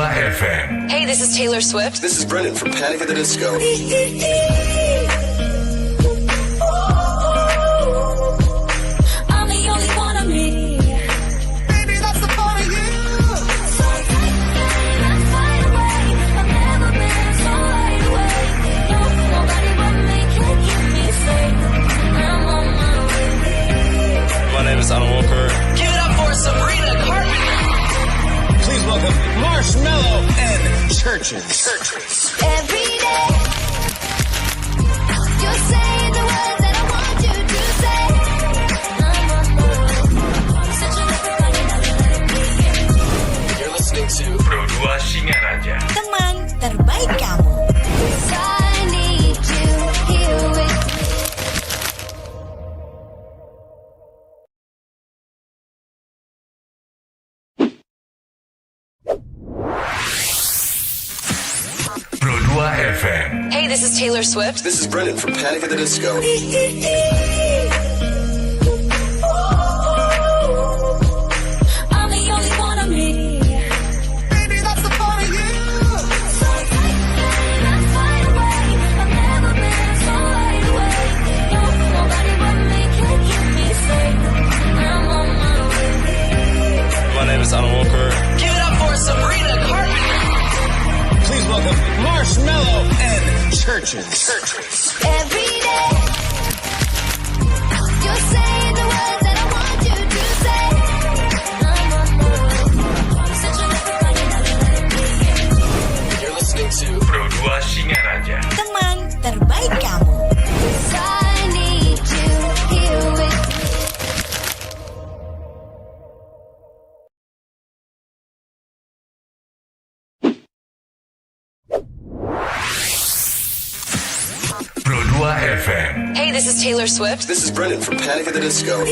FM. Hey, this is Taylor Swift. This is Brendan from Panic at the Disco. I'm the only one of me. Baby, that's the part of you. So take me, let's fly away. I've never been so wide awake. No, nobody but me can keep me safe. I'm on my way. My name is Alan Walker. Give it up for Sabrina Carpenter. Please welcome Marshmello and Churches. Every day, you're saying the words that I want you to say. I'm on my way. Such a lover, I can never let me in. You're listening to Pro 2 Singaraja. Teman terbaik kamu. 'Cause I need you here with me. Pro 2 FM. Hey, this is Taylor Swift. This is Brendan from Panic at the Disco. I'm the only one of me. Baby, that's the part of you. So take me, let's fly away. I've never been so wide awake. No, nobody but me can keep me safe. I'm on my way. My name is Alan Walker. Give it up for Sabrina Carpenter. Please welcome Marshmello and Churches. Every day, you're saying the words that I want you to say. I'm on my way. Such a lover, I can never let me in. You're listening to Pro 2 Singaraja. Teman terbaik kamu. 'Cause I need you here with me. Pro 2 FM. Hey, this is Taylor Swift. This is Brendan from Panic at the Disco.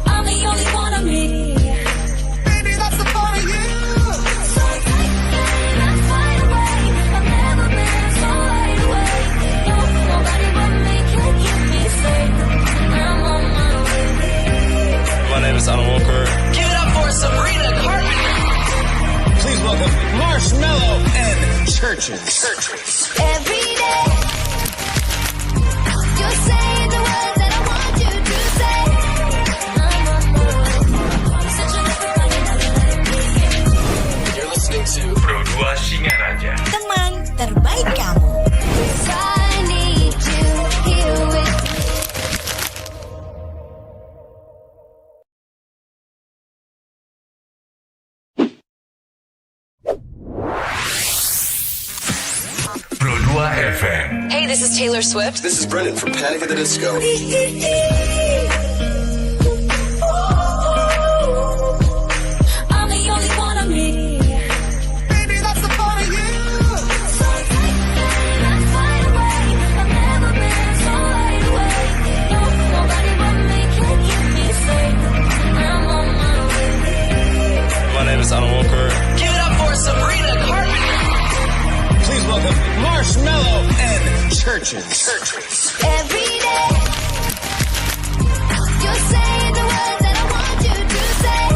I'm the only one of me. Baby, that's the part of you. So take me, let's fly away. I've never been so wide awake. No, nobody but me can keep me safe. I'm on my way. My name is Alan Walker. Give it up for Sabrina Carpenter. Please welcome Marshmello and Churches. Every day, you're saying the words that I want you to say. I'm on my way. Such a lover, I can never let me in. You're listening to Pro 2 Singaraja. Teman terbaik kamu. 'Cause I need you here with me. Pro 2 FM. Hey, this is Taylor Swift. This is Brendan from Panic at the Disco. I'm the only one of me. Baby, that's the part of you. So take me, let's fly away. I've never been so wide awake. No, nobody but me can keep me safe. I'm on my way. My name is Alan Walker. Give it up for Sabrina Carpenter. Please welcome Marshmello and Churches. Every day, you're saying the words that I want you to say.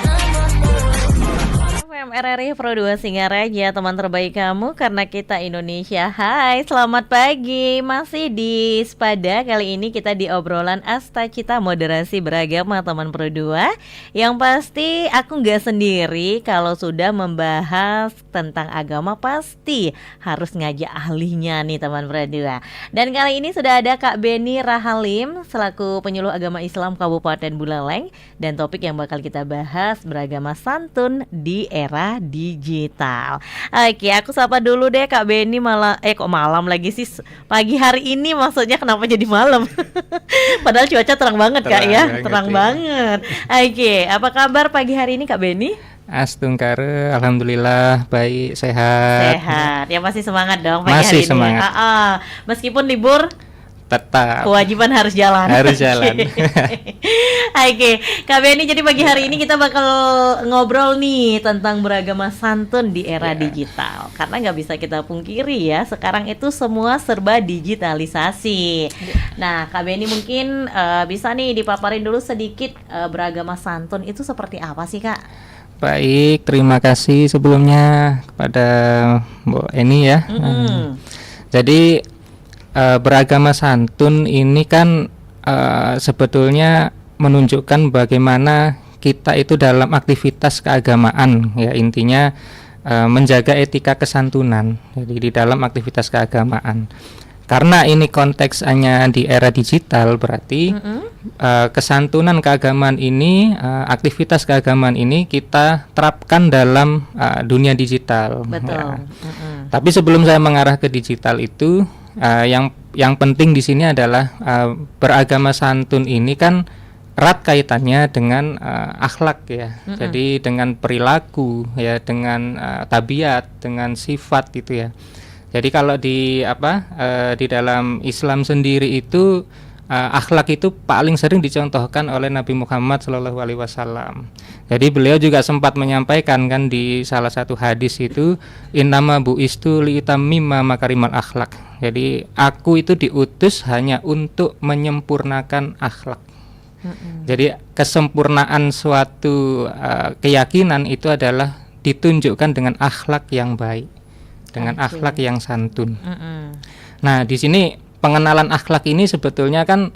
I'm on my way. FM RRI Pro 2 Singaraja, teman terbaik kamu karena kita Indonesia. Hai, selamat pagi. Masih di Spada. Kali ini kita di obrolan Asta Cita Moderasi Beragama teman Pro 2. Yang pasti aku gak sendiri kalau sudah membahas tentang agama, pasti harus ngajak ahlinya nih teman Pro 2. Dan kali ini sudah ada Kak Beni Rahalim selaku penyuluh agama Islam Kabupaten Buleleng. Dan topik yang bakal kita bahas beragama santun di era digital. Oke, aku sapa dulu deh Kak Beni. Kok malam lagi sih? Pagi hari ini maksudnya, kenapa jadi malam? Padahal cuaca terang banget Kak ya. Terang banget. Oke, apa kabar pagi hari ini Kak Beni? Astungkare, alhamdulillah baik, sehat. Sehat. Ya masih semangat dong pagi Masih hari ini. semangat. Meskipun libur Tetap kewajiban harus jalan. harus jalan. Oke, Kak Benny, jadi pagi hari ini kita bakal ngobrol nih tentang beragama santun di era digital. Karena nggak bisa kita pungkiri ya, sekarang itu semua serba digitalisasi. Nah, Kak Benny mungkin bisa nih dipaparin dulu sedikit beragama santun itu seperti apa sih, Kak? Baik, terima kasih sebelumnya kepada Mbak Eni ya. Jadi beragama santun ini kan sebetulnya menunjukkan bagaimana kita itu dalam aktivitas keagamaan ya, intinya menjaga etika kesantunan jadi di dalam aktivitas keagamaan. Karena ini konteksnya di era digital, berarti kesantunan keagamaan ini, aktivitas keagamaan ini kita terapkan dalam dunia digital. Betul. Ya. Tapi sebelum saya mengarah ke digital itu, yang penting di sini adalah beragama santun ini kan erat kaitannya dengan akhlak ya. Jadi dengan perilaku ya, dengan tabiat, dengan sifat gitu ya. Jadi kalau di di dalam Islam sendiri itu akhlak itu paling sering dicontohkan oleh Nabi Muhammad SAW. Jadi beliau juga sempat menyampaikan kan di salah satu hadis itu, innama bu'istu liutammima makarimal akhlak. Jadi aku itu diutus hanya untuk menyempurnakan akhlak. Jadi kesempurnaan suatu keyakinan itu adalah ditunjukkan dengan akhlak yang baik, dengan akhlak yang santun. Nah, di sini pengenalan akhlak ini sebetulnya kan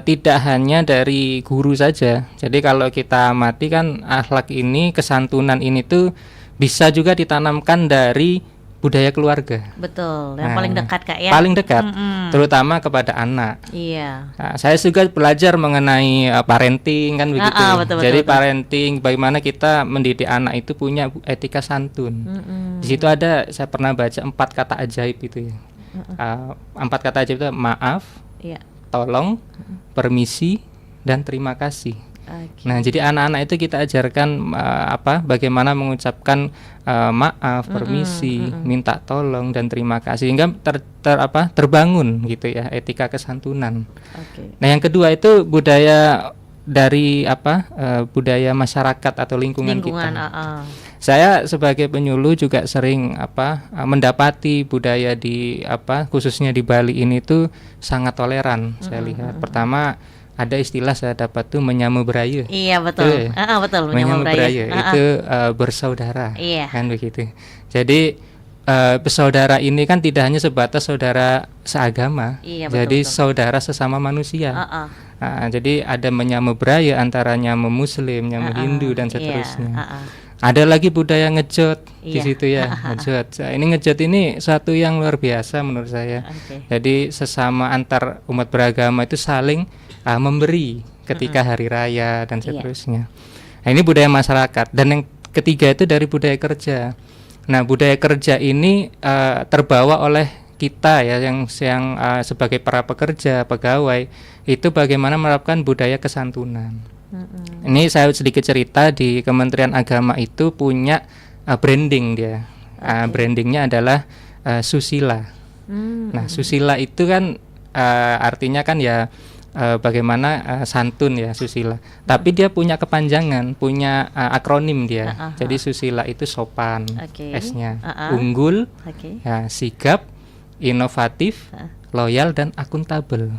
tidak hanya dari guru saja. Jadi kalau kita amati kan akhlak ini, kesantunan ini tuh bisa juga ditanamkan dari budaya keluarga. Betul, yang paling dekat Kak ya. Paling dekat, terutama kepada anak. Iya. Nah, saya juga belajar mengenai parenting kan begitu. Jadi parenting, bagaimana kita mendidik anak itu punya etika santun. Di situ ada, saya pernah baca 4 kata ajaib itu ya. 4 kata ajaib itu maaf, tolong, permisi, dan terima kasih. Nah, jadi anak-anak itu kita ajarkan bagaimana mengucapkan maaf, permisi, minta tolong, dan terima kasih, sehingga terbangun gitu ya etika kesantunan. Nah, yang kedua itu budaya dari budaya masyarakat atau lingkungan kita. Saya sebagai penyuluh juga sering mendapati budaya di khususnya di Bali ini tuh sangat toleran. Saya lihat pertama ada istilah saya dapat tuh menyamu beraya. Iya betul. Betul, menyamu beraya itu bersaudara. Iya. Kan begitu. Jadi bersaudara ini kan tidak hanya sebatas saudara seagama. Iya, jadi betul. Saudara sesama manusia. Jadi ada menyamu beraya antara nyamu Muslim, nyamu Hindu dan seterusnya. Ada lagi budaya ngejot di situ ya, ngejot. Ini ngejot ini suatu yang luar biasa menurut saya. Jadi sesama antar umat beragama itu saling memberi ketika hari raya dan seterusnya. Nah, ini budaya masyarakat. Dan yang ketiga itu dari budaya kerja. Nah, budaya kerja ini terbawa oleh kita ya yang sebagai para pekerja, pegawai itu bagaimana menerapkan budaya kesantunan. Ini saya sedikit cerita, di Kementerian Agama itu punya branding dia. Brandingnya adalah susila. Nah, susila itu kan artinya kan ya bagaimana santun ya, susila. Tapi dia punya kepanjangan, punya akronim dia. Jadi susila itu sopan, S-nya, unggul, ya, sigap, inovatif, loyal, dan akuntabel.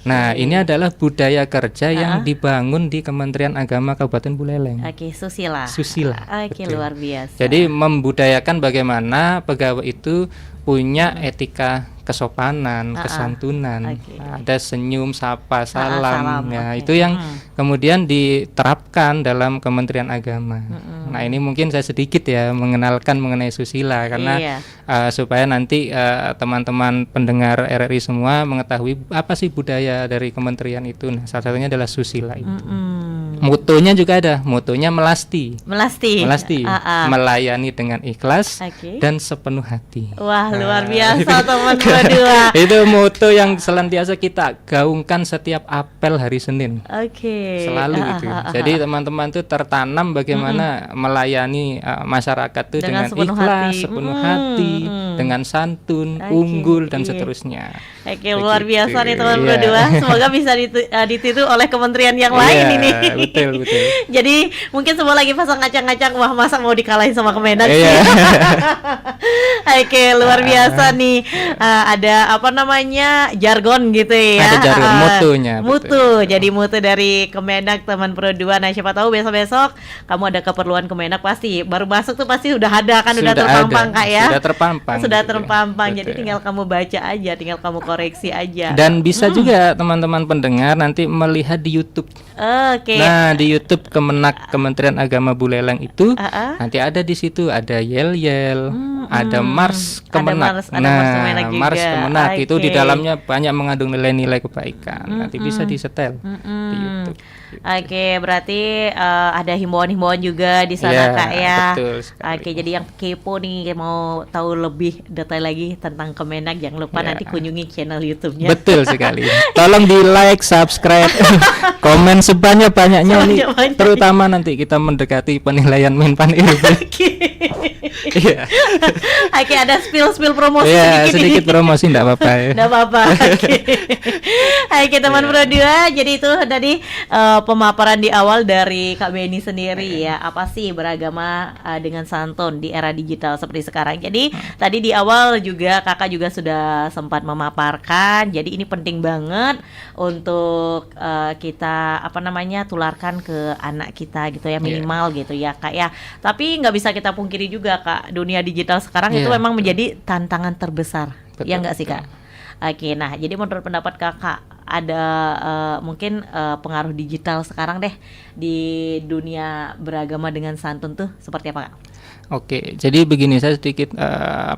Nah, ini adalah budaya kerja yang dibangun di Kementerian Agama Kabupaten Buleleng. Susila. Susila. Betul. Luar biasa. Jadi membudayakan bagaimana pegawai itu punya etika kesopanan, kesantunan. Ada senyum, sapa, salam. Ya, itu yang kemudian diterapkan dalam Kementerian Agama. Nah, ini mungkin saya sedikit ya mengenalkan mengenai susila karena supaya nanti teman-teman pendengar RRI semua mengetahui apa sih budaya dari kementerian itu. Nah, salah satunya adalah susila itu. Motonya juga ada, motonya melasti. Melasti. Melayani dengan ikhlas dan sepenuh hati. Wah, luar biasa teman berdua. Itu moto yang senantiasa kita gaungkan setiap apel hari Senin. Selalu itu. Jadi teman-teman tuh tertanam bagaimana melayani masyarakat tuh dengan ikhlas, sepenuh hati, dengan santun, unggul dan seterusnya. Luar biasa nih teman berdua. Semoga bisa ditiru oleh kementerian yang lain ini. Betul. Jadi mungkin semua lagi pasang ngacang-ngacang, wah masa mau dikalahin sama Kemenak sih. Luar biasa nih. Ada apa namanya jargon gitu ya. Ada jargon, motonya. Mutu. Jadi mutu dari Kemenak teman Pro 2. Nah siapa tahu besok-besok kamu ada keperluan Kemenak, pasti baru masuk tuh pasti udah ada kan, sudah terpampang Kak ya. Sudah terpampang. Jadi tinggal kamu baca aja, tinggal kamu koreksi aja. Dan bisa juga teman-teman pendengar nanti melihat di YouTube. Nah, di YouTube Kemenak, Kementerian Agama Buleleng itu nanti ada di situ, ada yel-yel, ada Mars Kemenak. Mars Kemenak itu di dalamnya banyak mengandung nilai-nilai kebaikan. Nanti bisa disetel di YouTube. Berarti ada himbauan-himbauan juga di sana Kak ya. Betul sekali. Jadi yang kepo nih mau tahu lebih detail lagi tentang Kemenak, jangan lupa nanti kunjungi channel YouTube-nya. Betul sekali. Tolong di like, subscribe, komen sebanyak-banyaknya nih, terutama nanti kita mendekati penilaian Menpan IRB. Ada spill promosi sedikit promosi enggak apa-apa ya. Enggak apa-apa. Teman Pro 2, jadi itu tadi pemaparan di awal dari Kak Benny sendiri ya. Apa sih beragama dengan santun di era digital seperti sekarang. Jadi tadi di awal juga Kakak juga sudah sempat memaparkan. Jadi ini penting banget untuk kita tularkan ke anak kita gitu ya, minimal gitu ya Kak ya. Tapi nggak bisa kita pungkiri juga Kak, dunia digital sekarang itu memang menjadi tantangan terbesar. Ya nggak sih Kak? Nah jadi menurut pendapat Kakak ada mungkin pengaruh digital sekarang deh di dunia beragama dengan santun tuh seperti apa Kak? Jadi begini, saya sedikit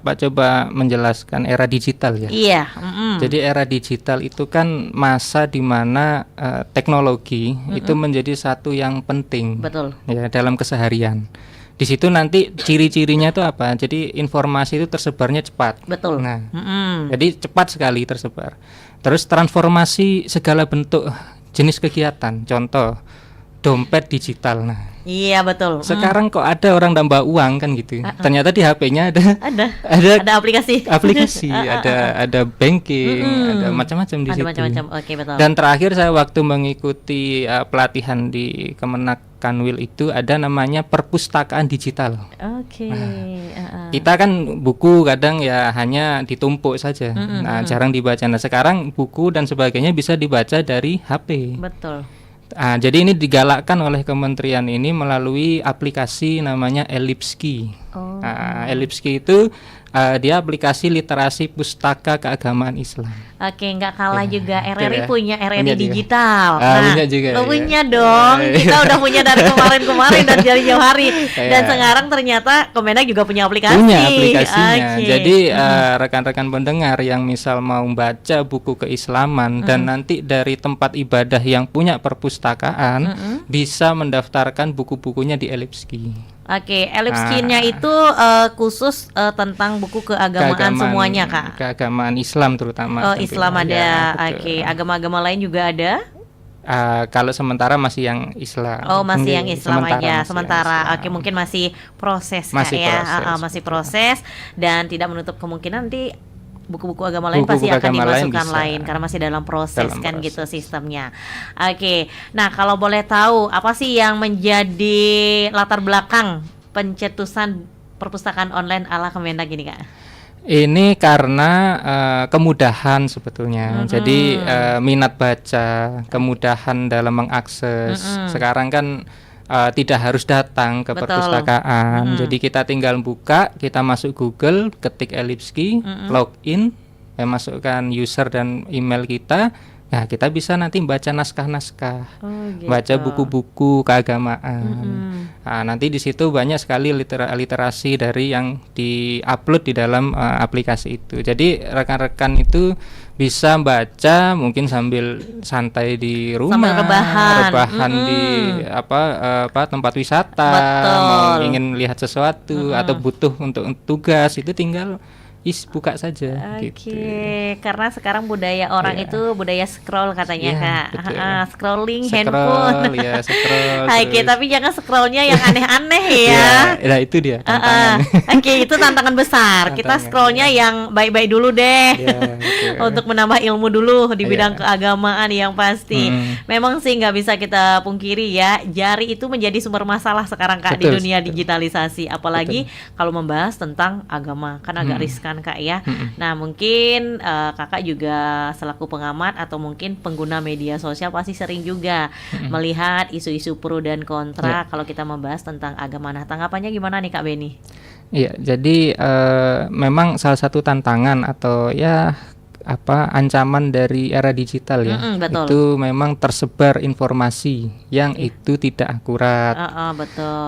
coba menjelaskan era digital ya. Jadi era digital itu kan masa di mana teknologi itu menjadi satu yang penting. Betul. Ya, dalam keseharian. Di situ nanti ciri-cirinya itu apa? Jadi informasi itu tersebarnya cepat. Betul. Nah, jadi cepat sekali tersebar. Terus transformasi segala bentuk jenis kegiatan. Contoh, dompet digital. Nah, iya betul. Sekarang kok ada orang nambah uang kan gitu. Ternyata di HP-nya ada aplikasi. ada banking, ada macam-macam di situ. Betul. Dan terakhir saya waktu mengikuti pelatihan di Kemenak Kanwil itu ada namanya perpustakaan digital. Kita kan buku kadang ya hanya ditumpuk saja. Jarang dibaca. Nah, sekarang buku dan sebagainya bisa dibaca dari HP. Betul. Jadi ini digalakkan oleh kementerian ini melalui aplikasi namanya Ellipski. Ellipski itu dia aplikasi literasi pustaka keagamaan Islam. Nggak kalah juga RRI punya RRI digital. Punya juga. Punya dong. Kita udah punya dari kemarin dan dari jauh hari. Dan sekarang ternyata Kemenak juga punya aplikasi. Punya aplikasinya. Jadi rekan-rekan pendengar yang misal mau baca buku keislaman dan nanti dari tempat ibadah yang punya perpustakaan bisa mendaftarkan buku-bukunya di Ellipski. Ellipski-nya itu khusus tentang buku keagamaan semuanya Kak. Keagamaan Islam terutama. Islam ada. Agama-agama lain juga ada. Kalau sementara masih yang Islam. Masih yang Islam aja. Sementara. Mungkin masih proses Kak ya. Masih proses dan tidak menutup kemungkinan nanti buku-buku agama lain pasti akan dimasukkan lain karena masih dalam proses gitu sistemnya. Nah kalau boleh tahu apa sih yang menjadi latar belakang pencetusan perpustakaan online ala Kemenak ini Kak? Ini karena kemudahan sebetulnya. Jadi minat baca, kemudahan dalam mengakses. Sekarang kan tidak harus datang ke perpustakaan. Jadi kita tinggal buka, kita masuk Google, ketik Ellipski, login, masukkan user dan email kita, Nah, kita bisa nanti baca naskah-naskah, gitu. baca buku-buku keagamaan. Nah, nanti di situ banyak sekali literasi dari yang di-upload di dalam aplikasi itu. Jadi rekan-rekan itu bisa baca mungkin sambil santai di rumah, rebahan di tempat wisata, mau ingin lihat sesuatu atau butuh untuk tugas, itu tinggal buka saja. Gitu. Karena sekarang budaya orang itu budaya scroll katanya Kak. Scrolling handphone. Scroll. Tapi jangan scrollnya yang aneh-aneh ya. Nah itu dia tantangan. Itu tantangan besar. Kita scrollnya yang baik-baik dulu deh. Untuk menambah ilmu dulu di bidang keagamaan yang pasti. Memang sih nggak bisa kita pungkiri ya, jari itu menjadi sumber masalah sekarang Kak di dunia digitalisasi. Apalagi kalau membahas tentang agama, kan agak riskan Kak ya. Nah mungkin Kakak juga selaku pengamat atau mungkin pengguna media sosial pasti sering juga melihat isu-isu pro dan kontra kalau kita membahas tentang agama. Nah tanggapannya gimana nih Kak Beni? Iya, jadi memang salah satu tantangan atau ancaman dari era digital ya, itu memang tersebar informasi yang itu tidak akurat. Betul.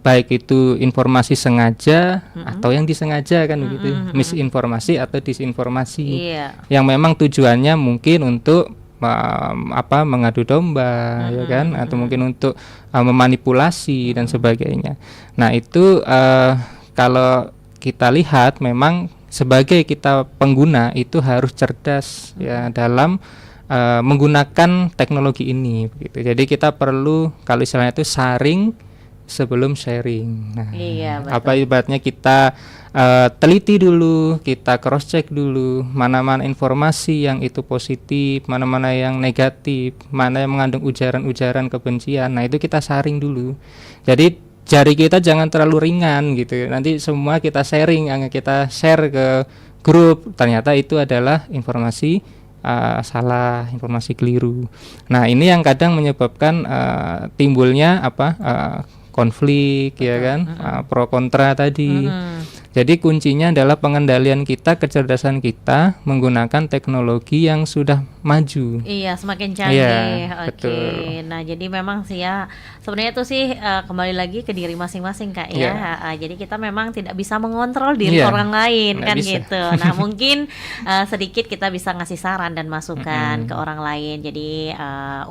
Baik itu informasi sengaja atau yang disengaja kan begitu, misinformasi atau disinformasi, yang memang tujuannya mungkin untuk mengadu domba, ya kan, atau mungkin untuk memanipulasi dan sebagainya. Nah itu kalau kita lihat memang sebagai kita pengguna itu harus cerdas ya dalam menggunakan teknologi ini begitu. Jadi kita perlu, kalau istilahnya itu saring sebelum sharing. Nah, ibaratnya kita teliti dulu, kita cross check dulu mana-mana informasi yang itu positif, mana-mana yang negatif, mana yang mengandung ujaran-ujaran kebencian. Nah, itu kita saring dulu. Jadi jari kita jangan terlalu ringan gitu. Nanti semua kita sharing, kita share ke grup, ternyata itu adalah informasi salah, informasi keliru. Nah, ini yang kadang menyebabkan timbulnya konflik, ya kan, pro kontra tadi. Jadi kuncinya adalah pengendalian kita, kecerdasan kita menggunakan teknologi yang sudah maju. Iya, semakin canggih. Oke. Nah, jadi memang sih ya, sebenarnya itu sih kembali lagi ke diri masing-masing Kak ya. Jadi kita memang tidak bisa mengontrol diri orang lain, kan bisa. Gitu. Nah, mungkin sedikit kita bisa ngasih saran dan masukan ke orang lain. Jadi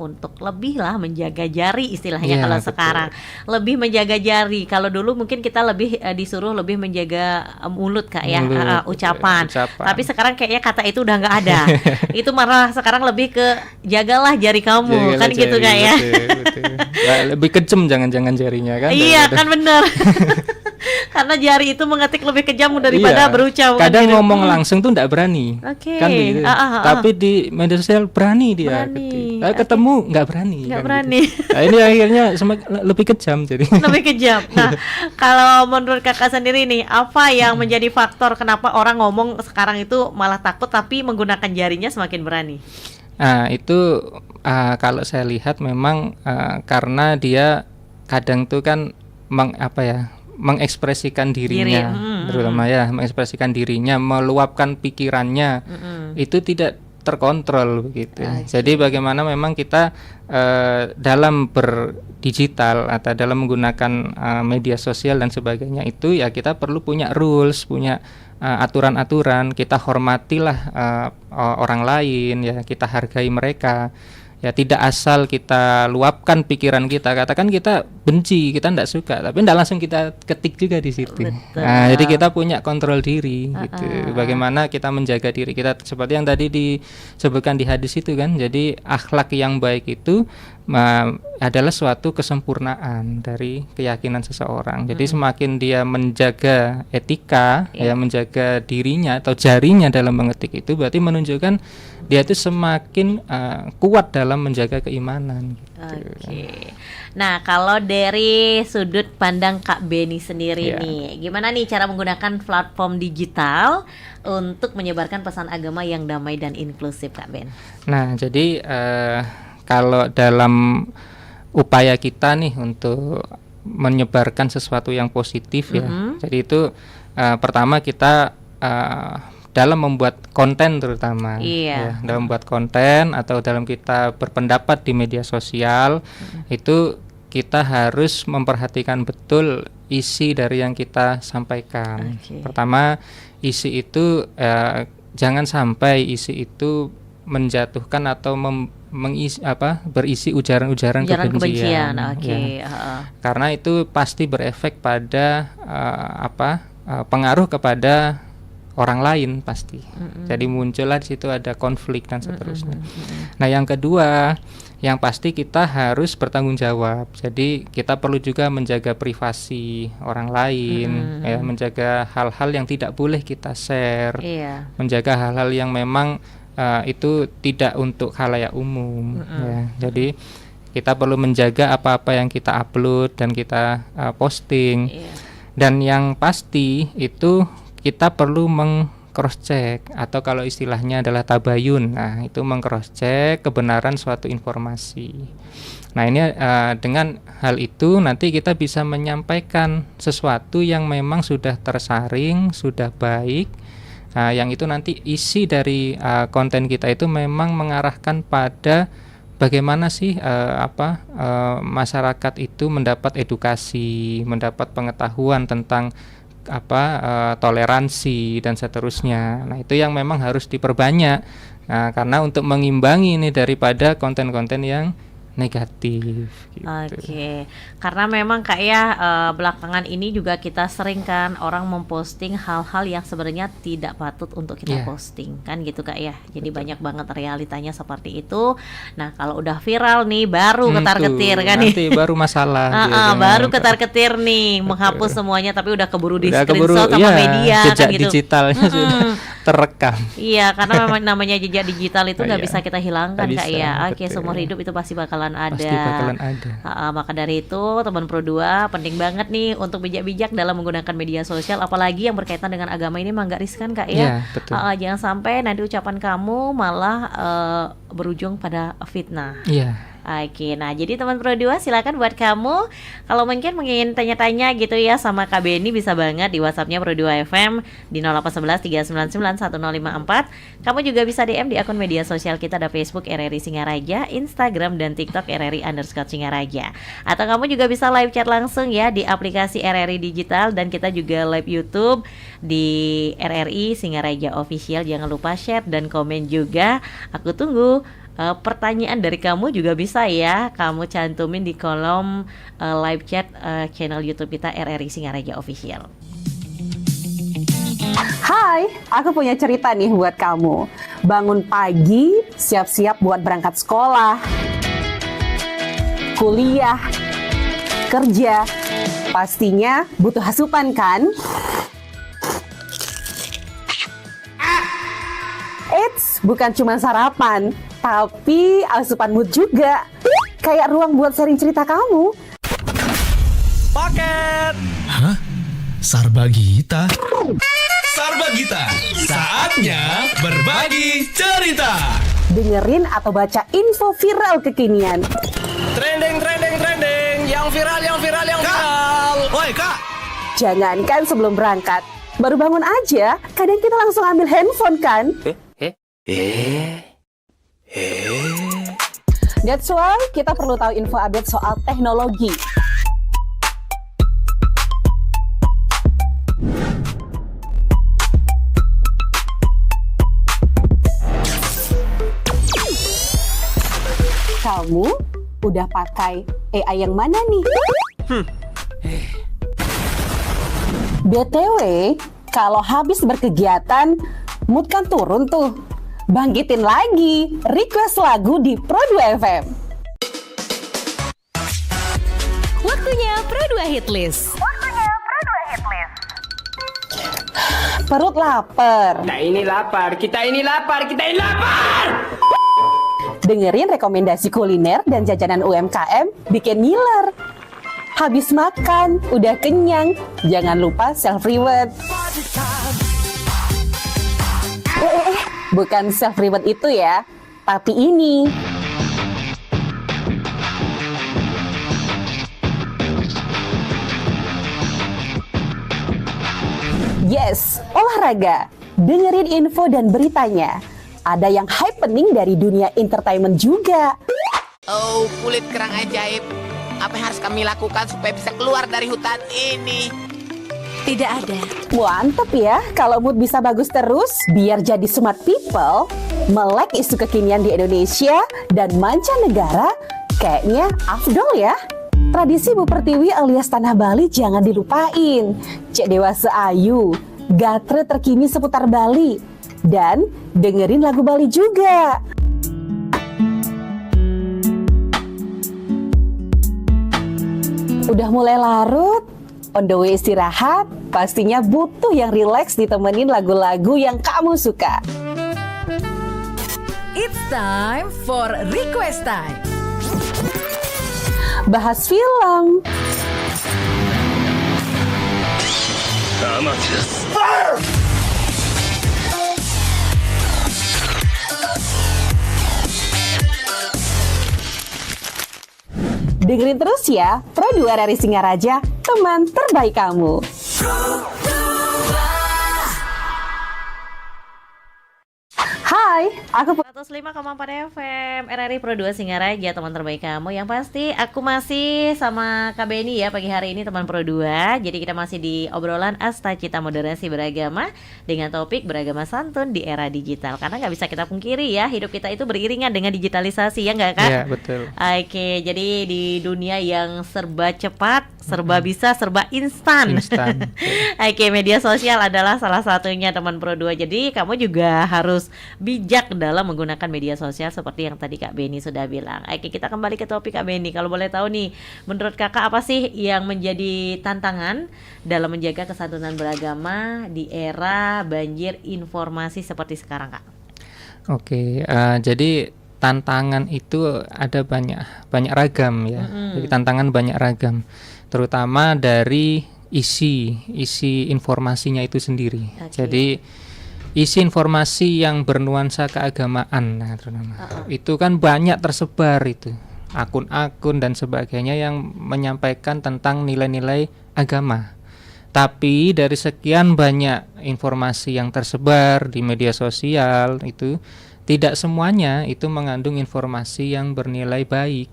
untuk lebih lah menjaga jari istilahnya kalau sekarang. Lebih menjaga jari. Kalau dulu mungkin kita lebih disuruh lebih menjaga mulut Kak ya, ucapan. Tapi sekarang kayaknya kata itu udah nggak ada. Itu malah sekarang lebih ke jagalah jari kamu, kan jari, gitu Kak ya. Betul. Lebih kejam jangan-jangan jarinya kan. Iya kan benar. Karena jari itu mengetik lebih kejam daripada berucap. Kadang kan ngomong langsung tuh nggak berani. Kan gitu. Tapi di media sosial berani dia. Ketemu nggak berani. Nggak berani. Gitu. Nah, ini akhirnya lebih kejam jadi. Lebih kejam. Nah, kalau menurut Kakak sendiri nih, apa yang menjadi faktor kenapa orang ngomong sekarang itu malah takut tapi menggunakan jarinya semakin berani? Nah, itu kalau saya lihat memang karena dia kadang tuh kan mengekspresikan dirinya, terutama ya mengekspresikan dirinya, meluapkan pikirannya, itu tidak terkontrol begitu. Jadi bagaimana memang kita dalam berdigital atau dalam menggunakan media sosial dan sebagainya itu ya kita perlu punya rules, punya aturan-aturan. Kita hormatilah orang lain, ya kita hargai mereka. Ya tidak asal kita luapkan pikiran kita, katakan kita benci, kita tidak suka, tapi tidak langsung kita ketik juga di situ. Nah, jadi kita punya kontrol diri, gitu. Bagaimana kita menjaga diri kita seperti yang tadi disebutkan di hadis itu kan. Jadi akhlak yang baik itu adalah suatu kesempurnaan dari keyakinan seseorang. Jadi semakin dia menjaga etika, ya menjaga dirinya atau jarinya dalam mengetik itu, berarti menunjukkan dia itu semakin kuat dalam menjaga keimanan. Gitu. Nah, kalau dari sudut pandang Kak Beni sendiri nih, gimana nih cara menggunakan platform digital untuk menyebarkan pesan agama yang damai dan inklusif, Kak Ben? Nah, jadi kalau dalam upaya kita nih untuk menyebarkan sesuatu yang positif ya, jadi itu pertama kita dalam membuat konten terutama, ya, dalam membuat konten atau dalam kita berpendapat di media sosial, itu kita harus memperhatikan betul isi dari yang kita sampaikan. Pertama, isi itu jangan sampai isi itu menjatuhkan atau berisi ujaran-ujaran kebencian. Karena itu pasti berefek pada pengaruh kepada orang lain pasti. Jadi muncullah di situ ada konflik dan seterusnya. Nah, yang kedua, yang pasti kita harus bertanggung jawab. Jadi kita perlu juga menjaga privasi orang lain, ya, menjaga hal-hal yang tidak boleh kita share, menjaga hal-hal yang memang itu tidak untuk khalayak umum. Ya. Jadi kita perlu menjaga apa-apa yang kita upload dan kita posting. Dan yang pasti itu kita perlu cross check, atau kalau istilahnya adalah tabayun. Nah, itu cross check kebenaran suatu informasi. Nah, ini dengan hal itu nanti kita bisa menyampaikan sesuatu yang memang sudah tersaring, sudah baik. Yang itu nanti isi dari konten kita itu memang mengarahkan pada bagaimana sih masyarakat itu mendapat edukasi, mendapat pengetahuan tentang toleransi dan seterusnya. Nah, itu yang memang harus diperbanyak. Nah, karena untuk mengimbangi ini daripada konten-konten yang negatif gitu. Karena memang belakangan ini juga kita sering kan orang memposting hal-hal yang sebenarnya tidak patut untuk kita posting kan gitu Kak ya. Jadi banyak banget realitanya seperti itu. Nah, kalau udah viral nih baru ketar-ketir kan nanti baru masalah. Baru ketar-ketir nih menghapus semuanya, tapi udah keburu di screenshot sama media jejak kan gitu. Digitalnya sudah terekam. Iya, karena memang namanya jejak digital itu nggak bisa kita hilangkan Kak ya. Seumur hidup itu pasti bakalan ada. Maka dari itu teman Pro 2 penting banget nih untuk bijak-bijak dalam menggunakan media sosial, apalagi yang berkaitan dengan agama ini mah nggak riskan Kak ya. Jangan sampai nanti ucapan kamu malah berujung pada fitnah. Nah jadi teman Pro 2 silakan buat kamu kalau mungkin ingin tanya-tanya gitu ya sama Kak Benny, bisa banget di WhatsAppnya Pro 2 FM di 0811 399 1054. Kamu juga bisa DM di akun media sosial kita, ada Facebook RRI Singaraja, Instagram dan TikTok RRI_Singaraja. Atau kamu juga bisa live chat langsung ya di aplikasi RRI Digital, dan kita juga live YouTube di RRI Singaraja Official. Jangan lupa share dan komen juga. Aku tunggu pertanyaan dari kamu juga bisa ya, kamu cantumin di kolom live chat channel YouTube kita RRI Singaraja Official. Hai, aku punya cerita nih buat kamu. Bangun pagi, siap-siap buat berangkat sekolah, kuliah, kerja. Pastinya butuh asupan kan? Eits, bukan cuma sarapan, tapi asupan mood juga. Kayak ruang buat sharing cerita kamu. Paket! Hah? Sarbagita? Sarbagita, saatnya berbagi cerita. Dengerin atau baca info viral kekinian. Trending, yang viral. Woi Kak! Jangankan sebelum berangkat, baru bangun aja, kadang kita langsung ambil handphone kan? That's why kita perlu tahu info update soal teknologi. Kamu udah pakai AI yang mana nih? BTW, kalau habis berkegiatan, mood kan turun tuh. Bangkitin lagi, request lagu di Pro 2 FM. Waktunya Pro 2 Hitlist. Perut lapar. Kita ini lapar. Dengerin rekomendasi kuliner dan jajanan UMKM bikin ngiler. Habis makan, udah kenyang, jangan lupa self-reward. Bukan self-reward itu ya, tapi ini. Yes, olahraga. dengerin info dan beritanya. Ada yang happening dari dunia entertainment juga. Oh, kulit kerang ajaib. Apa yang harus kami lakukan supaya bisa keluar dari hutan ini? Tidak ada. Mantep ya, kalau mood bisa bagus terus, biar jadi smart people, melek isu kekinian di Indonesia dan mancanegara, kayaknya afdol ya. Tradisi Bu Pertiwi alias Tanah Bali jangan dilupain. Cek dewasa ayu, gatre terkini seputar Bali, dan dengerin lagu Bali juga. Udah mulai larut, on the way istirahat, pastinya butuh yang rileks ditemenin lagu-lagu yang kamu suka. It's time for Request Time. Bahas film, dengerin terus ya, Pro 2 RRI Singaraja, teman terbaik kamu. Hai, aku 105,4 FM RRI Pro 2 Singaraja, teman terbaik kamu. Yang pasti aku masih sama Kak Beni ya pagi hari ini, teman Pro 2. Jadi kita masih di obrolan Asta Cita Moderasi Beragama dengan topik beragama santun di era digital. Karena nggak bisa kita pungkiri ya, hidup kita itu beriringan dengan digitalisasi, ya nggak Kak? Iya, betul. Oke, jadi di dunia yang serba cepat, serba bisa, serba instan. Oke, media sosial adalah salah satunya, teman Pro 2. Jadi kamu juga harus bijak dalam menggunakan media sosial seperti yang tadi Kak Beni sudah bilang. Oke, kita kembali ke topik Kak Beni. Kalau boleh tahu nih, menurut Kakak apa sih yang menjadi tantangan dalam menjaga kesantunan beragama di era banjir informasi seperti sekarang, Kak? Oke, jadi tantangan itu ada banyak ragam ya. Jadi tantangan banyak ragam, terutama dari isi informasinya itu sendiri. Jadi isi informasi yang bernuansa keagamaan, nah, terutama itu kan banyak tersebar itu, akun-akun dan sebagainya yang menyampaikan tentang nilai-nilai agama. Tapi dari sekian banyak informasi yang tersebar di media sosial itu, tidak semuanya itu mengandung informasi yang bernilai baik.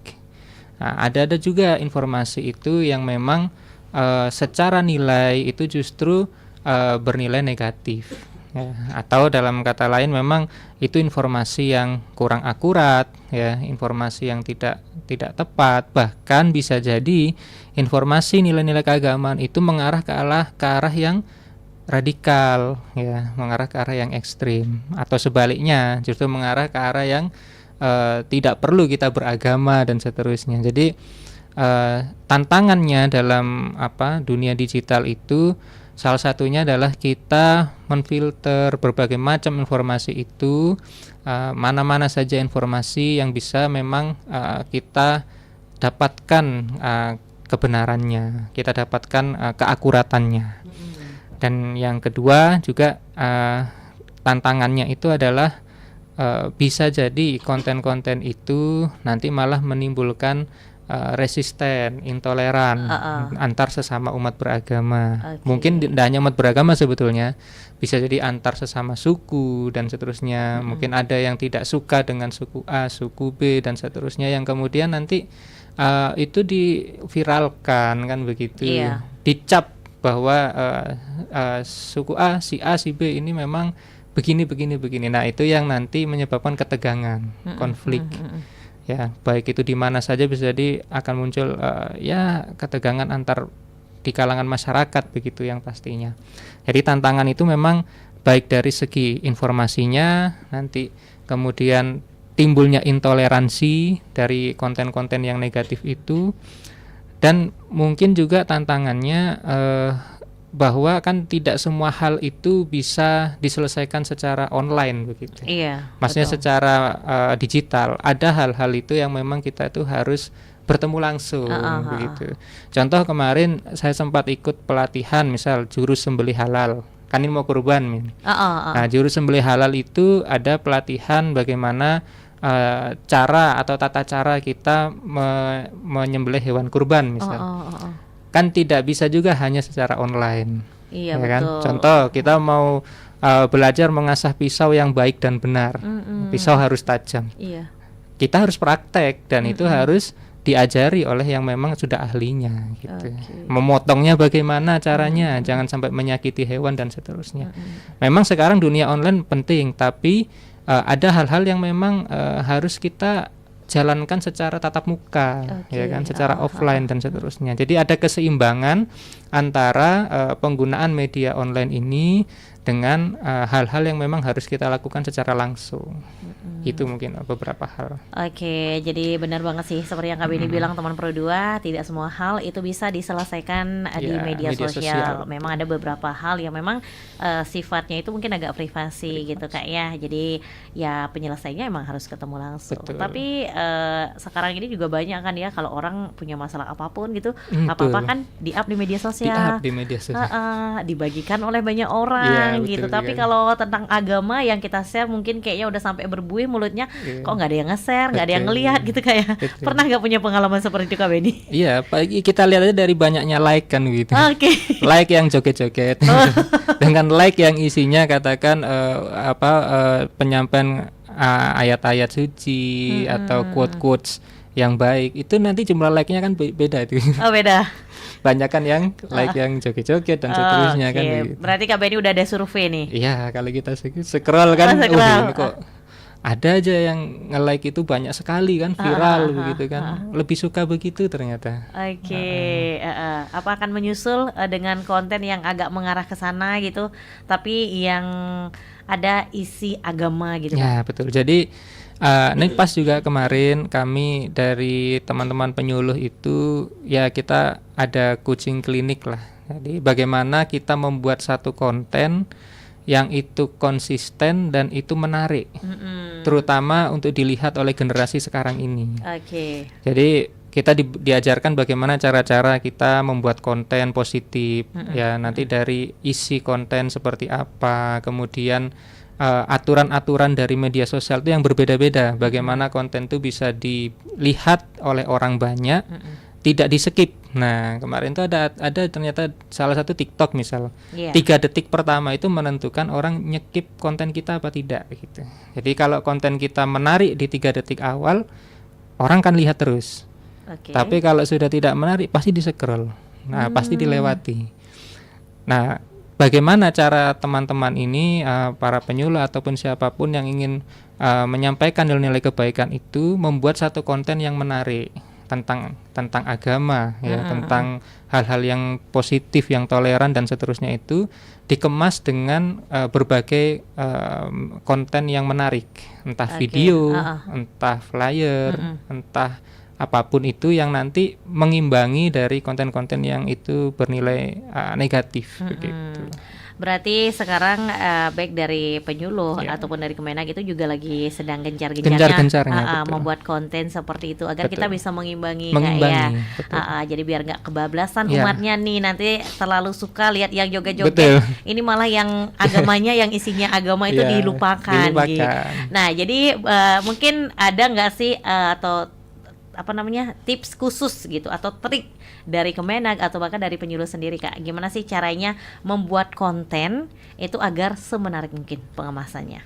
Nah, ada juga informasi itu yang memang secara nilai itu justru bernilai negatif. Ya, atau dalam kata lain memang itu informasi yang kurang akurat ya, informasi yang tidak tepat, bahkan bisa jadi informasi nilai-nilai keagamaan itu mengarah ke arah yang radikal ya, mengarah ke arah yang ekstrim, atau sebaliknya justru mengarah ke arah yang tidak perlu kita beragama dan seterusnya. Jadi tantangannya dalam dunia digital itu salah satunya adalah kita menfilter berbagai macam informasi itu, mana-mana saja informasi yang bisa memang kita dapatkan kebenarannya, kita dapatkan keakuratannya. Dan yang kedua juga tantangannya itu adalah bisa jadi konten-konten itu nanti malah menimbulkan resisten, intoleran antar sesama umat beragama. Mungkin tidak hanya umat beragama sebetulnya, bisa jadi antar sesama suku dan seterusnya. Mungkin ada yang tidak suka dengan suku A, suku B dan seterusnya, yang kemudian nanti itu diviralkan kan begitu. Dicap bahwa suku A, si B ini memang begini. Nah, itu yang nanti menyebabkan ketegangan, konflik. Ya, baik itu di mana saja bisa jadi akan muncul ketegangan antar di kalangan masyarakat begitu yang pastinya. Jadi tantangan itu memang baik dari segi informasinya, nanti kemudian timbulnya intoleransi dari konten-konten yang negatif itu, dan mungkin juga tantangannya bahwa kan tidak semua hal itu bisa diselesaikan secara online begitu. Iya. Maksudnya betul. Secara digital, ada hal-hal itu yang memang kita itu harus bertemu langsung begitu. Contoh kemarin saya sempat ikut pelatihan misal jurus sembelih halal. Kan ini mau kurban. Nah, jurus sembelih halal itu ada pelatihan bagaimana cara atau tata cara kita menyembelih hewan kurban misal. Kan tidak bisa juga hanya secara online. Iya, ya betul. Kan? Contoh kita mau belajar mengasah pisau yang baik dan benar. Pisau harus tajam. Iya. Kita harus praktek dan itu harus diajari oleh yang memang sudah ahlinya gitu. Memotongnya bagaimana caranya, jangan sampai menyakiti hewan dan seterusnya. Memang sekarang dunia online penting, tapi ada hal-hal yang memang harus kita jalankan secara tatap muka, ya kan, secara offline dan seterusnya. Jadi ada keseimbangan antara penggunaan media online ini dengan hal-hal yang memang harus kita lakukan secara langsung. Itu mungkin beberapa hal. Oke, jadi benar banget sih seperti yang Kak Beni bilang, teman Pro 2, tidak semua hal itu bisa diselesaikan di media sosial. Memang ada beberapa hal yang memang sifatnya itu mungkin agak privasi gitu Kak ya. Jadi ya penyelesaiannya emang harus ketemu langsung. Betul. Tapi sekarang ini juga banyak kan ya, kalau orang punya masalah apapun gitu, apa-apa kan di-up di media sosial. Di media sosial. Dibagikan oleh banyak orang. Gitu. Tapi kalau tentang agama yang kita share mungkin kayaknya udah sampai berbuih mulutnya, kok nggak ada yang nge-share, nggak ada yang ngelihat gitu kayak. Pernah nggak punya pengalaman seperti itu Kak Beni? Iya, kita lihat aja dari banyaknya like kan gitu. Like yang joget-joget. Dengan like yang isinya katakan penyampaian ayat-ayat suci atau quote-quotes yang baik, itu nanti jumlah like-nya kan beda itu. Oh, beda. Banyak kan yang like yang joget-joget dan seterusnya kan begitu. Berarti Kak Beni udah ada survei nih. Iya, kalau kita scroll kan, ini kok ada aja yang nge-like itu banyak sekali kan, viral begitu kan. Lebih suka begitu ternyata. Apa akan menyusul dengan konten yang agak mengarah ke sana gitu, tapi yang ada isi agama gitu. Ya, betul. Jadi ini pas juga kemarin kami dari teman-teman penyuluh itu ya kita ada coaching klinik lah. Jadi bagaimana kita membuat satu konten yang itu konsisten dan itu menarik, terutama untuk dilihat oleh generasi sekarang ini. Jadi kita diajarkan bagaimana cara-cara kita membuat konten positif, ya nanti dari isi konten seperti apa, kemudian aturan-aturan dari media sosial itu yang berbeda-beda, bagaimana konten itu bisa dilihat oleh orang banyak, tidak di-skip. Nah, kemarin itu ada ternyata salah satu TikTok misal, 3 detik pertama itu menentukan orang nyekip konten kita apa tidak gitu. Jadi kalau konten kita menarik di 3 detik awal, orang kan lihat terus. Tapi kalau sudah tidak menarik, pasti di-scroll. Nah, pasti dilewati. Nah, bagaimana cara teman-teman ini, para penyuluh ataupun siapapun yang ingin menyampaikan nilai-nilai kebaikan itu, membuat satu konten yang menarik tentang agama, ya, tentang hal-hal yang positif, yang toleran dan seterusnya, itu dikemas dengan berbagai konten yang menarik, entah video, entah flyer, entah apapun itu yang nanti mengimbangi dari konten-konten yang itu bernilai negatif begitu. Berarti sekarang baik dari penyuluh ataupun dari Kemenag itu juga lagi sedang gencar-gencarnya membuat konten seperti itu agar kita bisa mengimbangi ya. Jadi biar nggak kebablasan umatnya nih, nanti terlalu suka lihat yang joget-joget. Ini malah yang agamanya yang isinya agama itu dilupakan. Gitu. Nah, jadi mungkin ada nggak sih atau tips khusus gitu atau trik dari Kemenag atau bahkan dari penyuluh sendiri Kak, gimana sih caranya membuat konten itu agar semenarik mungkin pengemasannya?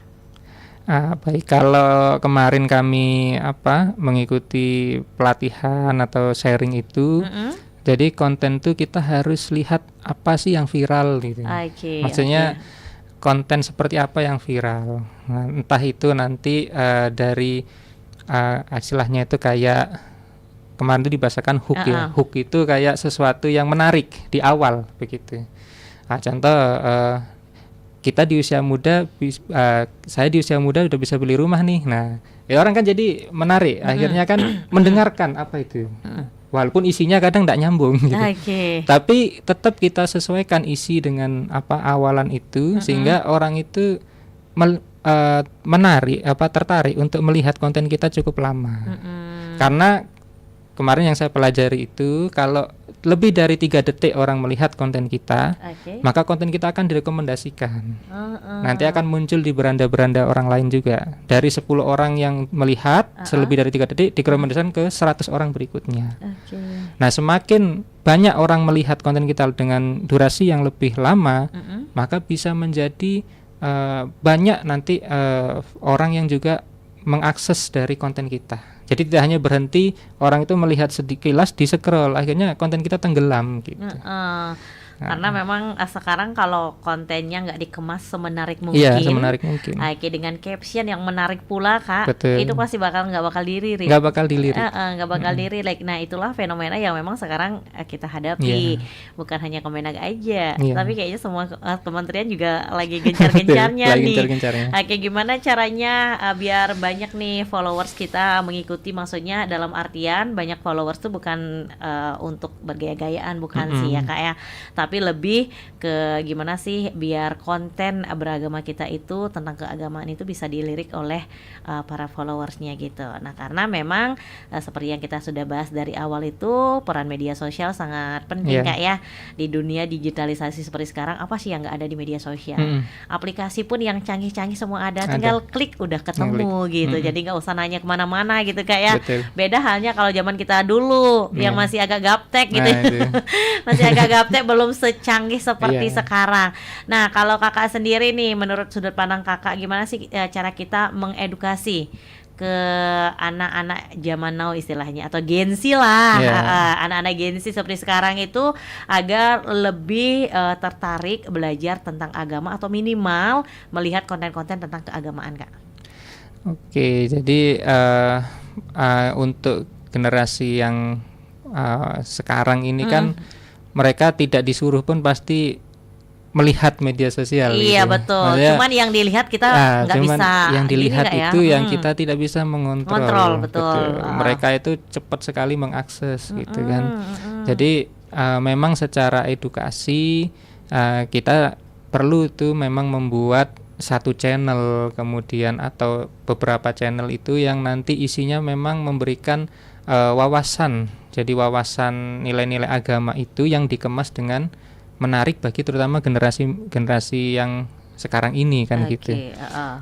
Baik, kalau kemarin kami mengikuti pelatihan atau sharing itu, jadi konten tuh kita harus lihat apa sih yang viral gitu. Maksudnya konten seperti apa yang viral. Nah, entah itu nanti dari istilahnya itu kayak kemarin itu dibahasakan hook ya. Hook itu kayak sesuatu yang menarik di awal begitu. Contoh kita di usia muda, saya di usia muda udah bisa beli rumah nih. Nah, orang kan jadi menarik. Akhirnya kan mendengarkan apa itu. Walaupun isinya kadang tidak nyambung gitu. Tapi tetap kita sesuaikan isi dengan awalan itu sehingga orang itu tertarik untuk melihat konten kita cukup lama. Karena kemarin yang saya pelajari itu kalau lebih dari 3 detik orang melihat konten kita, maka konten kita akan direkomendasikan. Nanti akan muncul di beranda-beranda orang lain juga. Dari 10 orang yang melihat selebih dari 3 detik direkomendasikan ke 100 orang berikutnya. Nah, semakin banyak orang melihat konten kita dengan durasi yang lebih lama, maka bisa menjadi banyak nanti orang yang juga mengakses dari konten kita. Jadi tidak hanya berhenti orang itu melihat sekilas di scroll, akhirnya konten kita tenggelam gitu. Karena memang sekarang kalau kontennya nggak dikemas semenarik mungkin, iya, semenarik mungkin. Kayak dengan caption yang menarik pula, Kak, betul. Itu pasti nggak bakal dilirik. Nggak bakal dilirik. Nggak bakal dilirik. Nah, itulah fenomena yang memang sekarang kita hadapi. Bukan hanya Kemenag aja, tapi kayaknya semua kementerian juga lagi gencar-gencarnya nih. Kayak gimana caranya biar banyak nih followers kita mengikuti, maksudnya dalam artian banyak followers tuh bukan untuk bergaya-gayaan, bukan sih ya, Kak ya. Tapi lebih ke gimana sih biar konten beragama kita itu tentang keagamaan itu bisa dilirik oleh para followersnya gitu. Nah, karena memang seperti yang kita sudah bahas dari awal itu, peran media sosial sangat penting, Kak ya. Di dunia digitalisasi seperti sekarang, apa sih yang nggak ada di media sosial? Aplikasi pun yang canggih-canggih semua ada, tinggal klik udah ketemu gitu. Jadi nggak usah nanya kemana-mana gitu, Kak ya. Betul. Beda halnya kalau zaman kita dulu yang masih agak gaptek gitu. Masih agak gaptek, belum secanggih seperti sekarang. Nah, kalau Kakak sendiri nih, menurut sudut pandang Kakak, gimana sih cara kita mengedukasi ke anak-anak zaman now istilahnya, atau Gen Z lah, anak-anak Gen Z seperti sekarang itu agar lebih tertarik belajar tentang agama atau minimal melihat konten-konten tentang keagamaan, Kak? Oke, jadi untuk generasi yang sekarang ini kan mereka tidak disuruh pun pasti melihat media sosial. Iya gitu. betul. Maksudnya, cuman yang dilihat kita nggak bisa. Yang dilihat itu ya? yang kita tidak bisa mengontrol. Kontrol, betul. Mereka itu cepat sekali mengakses gitu kan. Jadi memang secara edukasi kita perlu tuh memang membuat satu channel kemudian atau beberapa channel itu yang nanti isinya memang memberikan wawasan. Jadi wawasan nilai-nilai agama itu yang dikemas dengan menarik bagi terutama generasi yang sekarang ini kan gitu.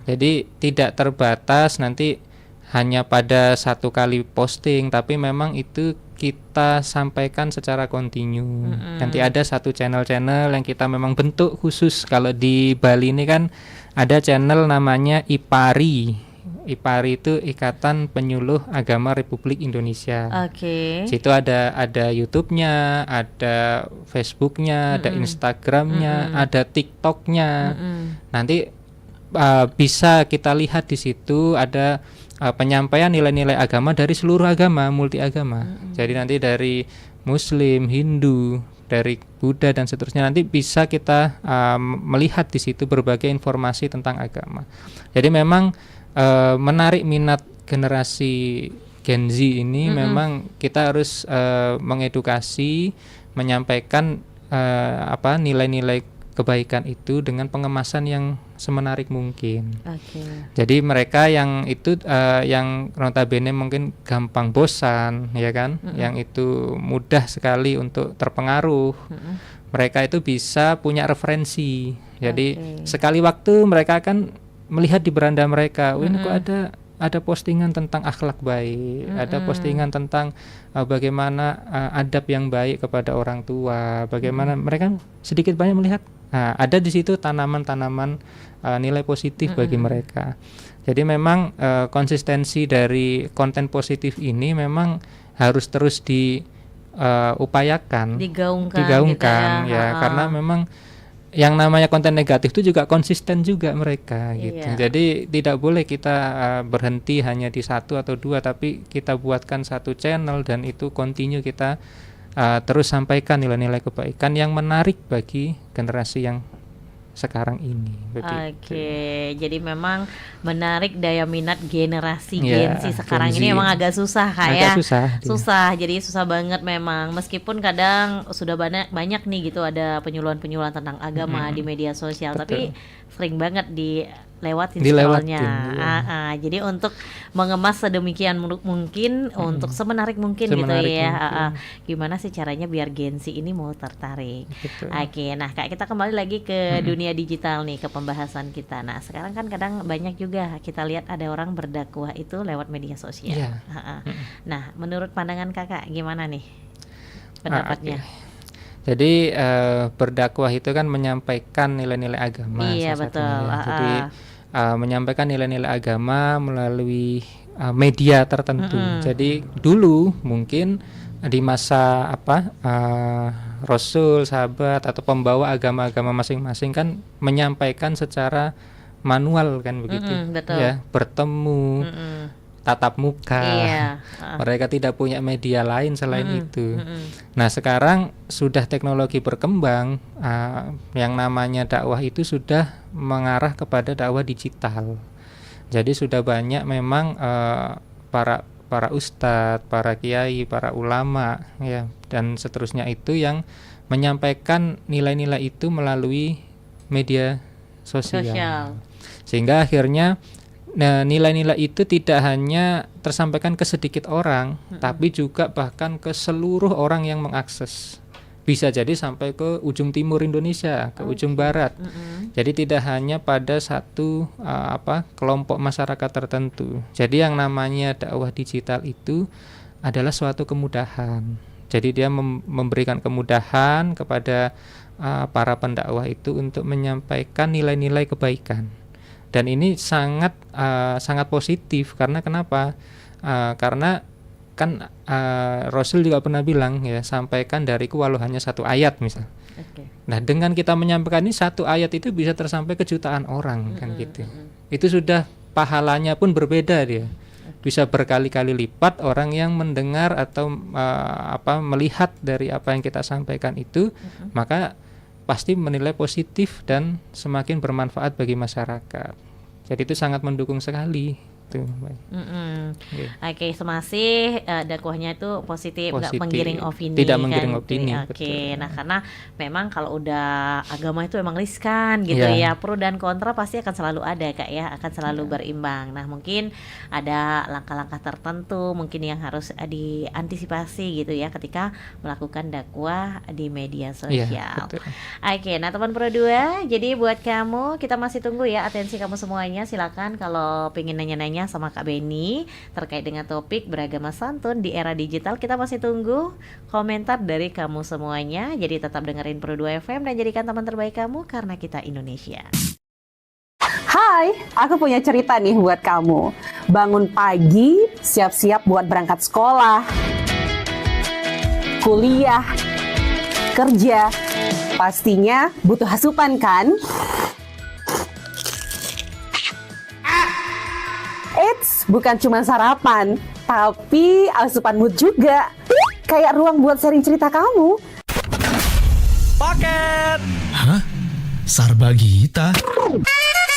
Jadi tidak terbatas nanti hanya pada satu kali posting, tapi memang itu kita sampaikan secara kontinu. Nanti ada satu channel-channel yang kita memang bentuk khusus. Kalau di Bali ini kan ada channel namanya IPARI. IPARI itu Ikatan Penyuluh Agama Republik Indonesia. Situ ada YouTube-nya, ada Facebook-nya, ada Instagram-nya, ada TikTok-nya. Nanti bisa kita lihat di situ ada penyampaian nilai-nilai agama dari seluruh agama, multi agama. Jadi nanti dari Muslim, Hindu, dari Buddha dan seterusnya, nanti bisa kita melihat di situ berbagai informasi tentang agama. Jadi memang menarik minat generasi Gen Z ini memang kita harus mengedukasi, menyampaikan nilai-nilai kebaikan itu dengan pengemasan yang semenarik mungkin. Jadi mereka yang itu yang notabene mungkin gampang bosan, ya kan, yang itu mudah sekali untuk terpengaruh. Mereka itu bisa punya referensi. Jadi sekali waktu mereka akan melihat di beranda mereka, ini kok ada postingan tentang akhlak baik, ada postingan tentang bagaimana adab yang baik kepada orang tua, bagaimana mereka sedikit banyak melihat, ada di situ tanaman-tanaman nilai positif bagi mereka. Jadi memang konsistensi dari konten positif ini memang harus terus diupayakan, digaungkan gitu ya. Karena memang yang namanya konten negatif itu juga konsisten juga mereka gitu. Jadi tidak boleh kita berhenti hanya di satu atau dua, tapi kita buatkan satu channel dan itu continue kita terus sampaikan nilai-nilai kebaikan yang menarik bagi generasi yang sekarang ini. Jadi memang menarik daya minat generasi Gen Z sekarang ini memang agak susah kayak susah. Jadi susah banget memang, meskipun kadang sudah banyak nih gitu ada penyuluhan-penyuluhan tentang agama di media sosial. Tapi sering banget dilewatin scrollnya. Jadi untuk mengemas sedemikian mungkin, untuk semenarik mungkin gitu ya. Gimana sih caranya biar Gen Z ini mau tertarik? Nah Kak, kita kembali lagi ke dunia digital nih, ke pembahasan kita. Nah sekarang kan kadang banyak juga kita lihat ada orang berdakwah itu lewat media sosial. Nah menurut pandangan Kakak gimana nih pendapatnya? Jadi berdakwah itu kan menyampaikan nilai-nilai agama. Iya, betul. Jadi menyampaikan nilai-nilai agama melalui media tertentu. Jadi dulu mungkin di masa Rasul, sahabat atau pembawa agama-agama masing-masing kan menyampaikan secara manual kan begitu, betul. Ya, bertemu, tatap muka. Mereka tidak punya media lain selain itu. Nah, sekarang sudah teknologi berkembang, yang namanya dakwah itu sudah mengarah kepada dakwah digital. Jadi sudah banyak memang para ustadz, para kiai, para ulama, ya, dan seterusnya itu yang menyampaikan nilai-nilai itu melalui media sosial. Sehingga akhirnya nilai-nilai itu tidak hanya tersampaikan ke sedikit orang, tapi juga bahkan ke seluruh orang yang mengakses. Bisa jadi sampai ke ujung timur Indonesia, ke ujung barat. Jadi tidak hanya pada satu kelompok masyarakat tertentu. Jadi yang namanya dakwah digital itu adalah suatu kemudahan. Jadi dia memberikan kemudahan kepada para pendakwah itu untuk menyampaikan nilai-nilai kebaikan. Dan ini sangat positif karena kenapa? Karena kan Rasul juga pernah bilang, ya, sampaikan dariku walau hanya satu ayat misal. Nah, dengan kita menyampaikan ini satu ayat itu bisa tersampai ke jutaan orang kan gitu. Itu sudah pahalanya pun berbeda dia. Bisa berkali-kali lipat orang yang mendengar atau melihat dari apa yang kita sampaikan itu, maka pasti menilai positif dan semakin bermanfaat bagi masyarakat. Jadi itu sangat mendukung sekali. Oke, semasih dakwahnya itu positif, nggak menggiring opini. Tidak menggiring opini. Oke, nah karena memang kalau udah agama itu emang riskan gitu ya, pro dan kontra pasti akan selalu ada Kak ya, akan selalu berimbang. Nah mungkin ada langkah-langkah tertentu mungkin yang harus diantisipasi gitu ya ketika melakukan dakwah di media sosial. Oke, nah teman Pro 2, jadi buat kamu kita masih tunggu ya atensi kamu semuanya. Silakan kalau pengen nanya-nanya sama Kak Beni terkait dengan topik beragama santun di era digital, kita masih tunggu komentar dari kamu semuanya. Jadi tetap dengerin Pro 2 FM dan jadikan teman terbaik kamu karena kita Indonesia. Hai, aku punya cerita nih buat kamu. Bangun pagi, siap-siap buat berangkat sekolah, kuliah, kerja. Pastinya butuh asupan kan? Eits, bukan cuma sarapan, tapi asupan mood juga. Kayak ruang buat sharing cerita kamu. Paket! Hah? Sarbagita?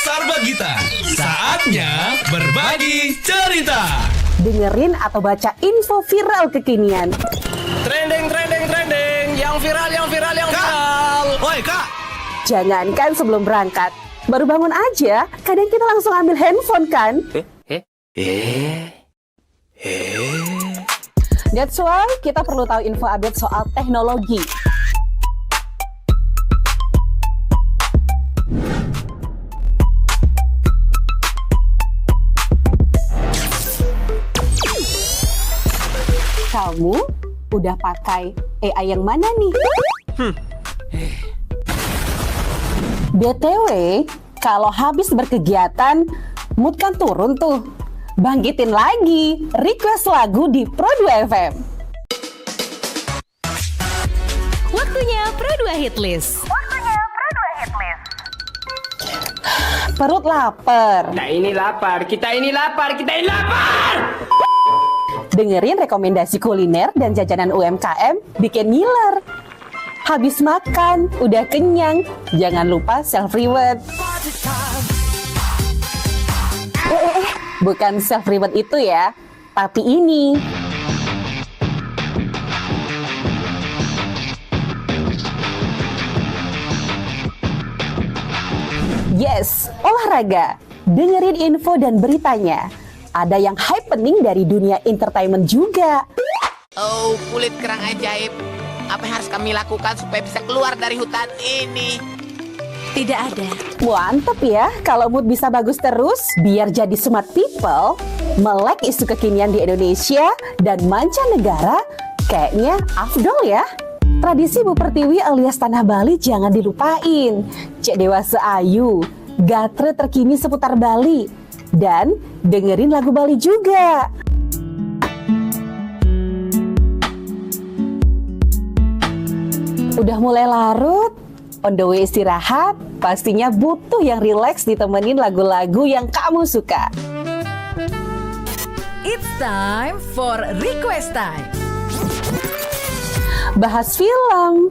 Sarbagita, saatnya berbagi cerita. Dengerin atau baca info viral kekinian. Trending, yang viral. Woi Kak! Jangankan sebelum berangkat, baru bangun aja, kadang kita langsung ambil handphone kan? That's why kita perlu tahu info update soal teknologi. Kamu udah pakai AI yang mana nih? BTW, kalau habis berkegiatan, mood kan turun tuh. Bangkitin lagi, request lagu di Pro 2 FM. Waktunya Pro 2 Hitlist. Perut lapar. Kita ini lapar. Dengerin rekomendasi kuliner dan jajanan UMKM bikin ngiler. Habis makan, udah kenyang, jangan lupa self-reward. Bukan self-reward itu ya, tapi ini. Yes, olahraga. Dengerin info dan beritanya. Ada yang happening dari dunia entertainment juga. Oh, kulit kerang ajaib. Apa yang harus kami lakukan supaya bisa keluar dari hutan ini? Tidak ada. Mantep ya, kalau mood bisa bagus terus, biar jadi smart people, melek isu kekinian di Indonesia dan mancanegara, kayaknya afdol ya. Tradisi Bu Pertiwi alias Tanah Bali jangan dilupain. Cek dewasa ayu, gatre terkini seputar Bali, dan dengerin lagu Bali juga. Udah mulai larut, on the way istirahat, pastinya butuh yang rileks ditemenin lagu-lagu yang kamu suka. It's time for Request Time. Bahas film,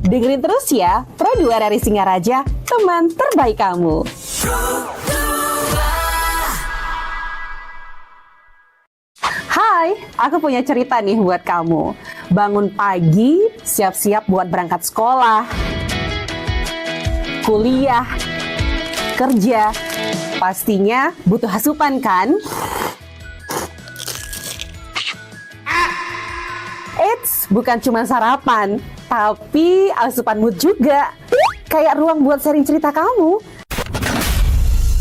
dengerin terus ya Pro 2 RRI Singaraja, teman terbaik kamu. Hai, aku punya cerita nih buat kamu. Bangun pagi, siap-siap buat berangkat sekolah, kuliah, kerja. Pastinya butuh asupan kan? Eits, bukan cuma sarapan, tapi asupan mood juga. Kayak ruang buat sharing cerita kamu.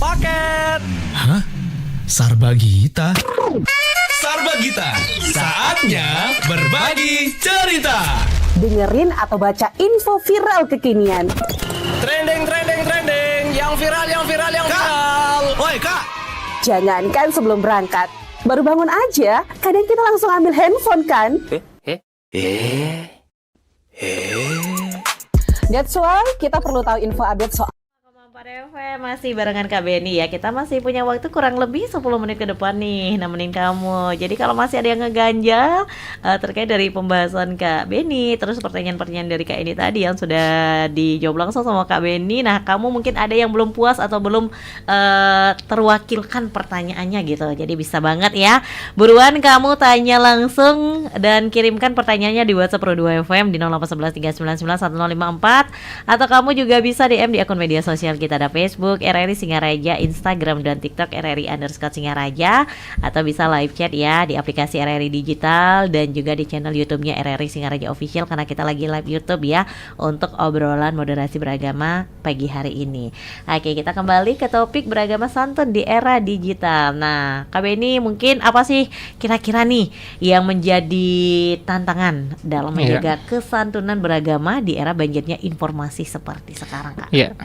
Paket. Hah? Sarbagita? Sarbagita, saatnya berbagi cerita. Dengerin atau baca info viral kekinian. Trending, yang viral. Woi Kak. Jangankan sebelum berangkat, baru bangun aja, kadang kita langsung ambil handphone kan? That's why kita perlu tahu info update soal masih barengan Kak Beni ya. Kita masih punya waktu kurang lebih 10 menit ke depan nih nemenin kamu. Jadi kalau masih ada yang ngeganjal terkait dari pembahasan Kak Beni, terus pertanyaan-pertanyaan dari Kak Eni tadi yang sudah dijawab langsung sama Kak Beni. Nah, kamu mungkin ada yang belum puas atau belum terwakilkan pertanyaannya gitu. Jadi bisa banget ya. Buruan kamu tanya langsung dan kirimkan pertanyaannya di WhatsApp Pro 2 FM di 0811 399 1054, atau kamu juga bisa DM di akun media sosial kita. Ada Facebook RRI Singaraja, Instagram dan TikTok RRI_Singaraja, atau bisa live chat ya di aplikasi RRI Digital dan juga di channel YouTube-nya RRI Singaraja Official, karena kita lagi live YouTube ya untuk obrolan moderasi beragama pagi hari ini. Oke, kita kembali ke topik beragama santun di era digital. Nah, Kak Beni, mungkin apa sih kira-kira nih yang menjadi tantangan dalam menjaga kesantunan beragama di era banjirnya informasi seperti sekarang, Kak? Iya.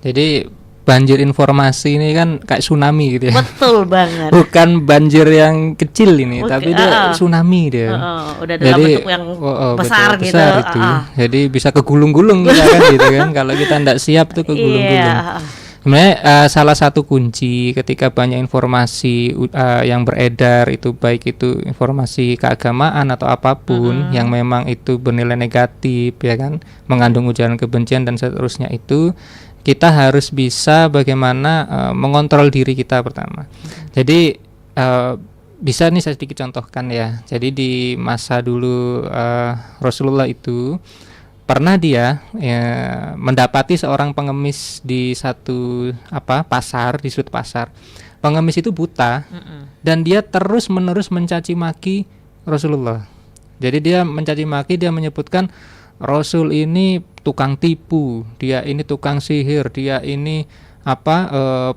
Jadi banjir informasi ini kan kayak tsunami gitu ya. Betul banget. Bukan banjir yang kecil ini, tapi dia tsunami dia. Udah dalam bentuk yang besar gitu. Besar itu. Jadi bisa kegulung-gulung kita kan gitu kan. Kalau kita tidak siap tuh kegulung-gulung. Sebenarnya salah satu kunci ketika banyak informasi yang beredar, itu baik itu informasi keagamaan atau apapun yang memang itu bernilai negatif ya kan, mengandung ujaran kebencian dan seterusnya, itu kita harus bisa bagaimana mengontrol diri kita pertama. Jadi bisa nih saya sedikit contohkan ya. Jadi di masa dulu Rasulullah itu pernah dia mendapati seorang pengemis di satu pasar, di sudut pasar. Pengemis itu buta dan dia terus menerus mencaci maki Rasulullah. Jadi dia mencaci maki, dia menyebutkan Rasul ini tukang tipu, dia ini tukang sihir, dia ini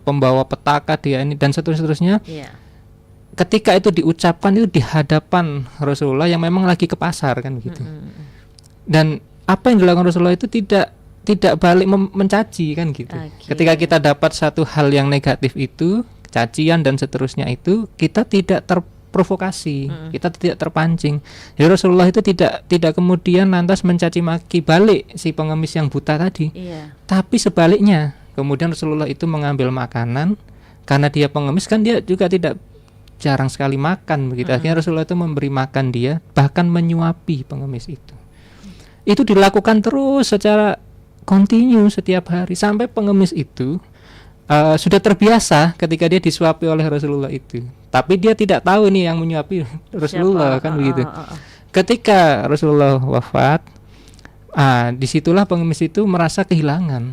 pembawa petaka, dia ini dan seterusnya. Ketika itu diucapkan itu di hadapan Rasulullah yang memang lagi ke pasar kan gitu. Dan apa yang dilakukan Rasulullah itu tidak balik mencaci kan gitu. Ketika kita dapat satu hal yang negatif itu, cacian dan seterusnya itu, kita tidak terprovokasi, kita tidak terpancing. Jadi Rasulullah itu tidak kemudian lantas mencaci maki balik si pengemis yang buta tadi. Tapi sebaliknya, kemudian Rasulullah itu mengambil makanan, karena dia pengemis kan dia juga tidak jarang sekali makan begitu. Akhirnya Rasulullah itu memberi makan dia, bahkan menyuapi pengemis itu. Itu dilakukan terus secara kontinu setiap hari sampai pengemis itu sudah terbiasa ketika dia disuapi oleh Rasulullah itu. Tapi dia tidak tahu nih yang menyuapi Rasulullah. Siapa? Kan begitu. Ketika Rasulullah wafat, disitulah pengemis itu merasa kehilangan.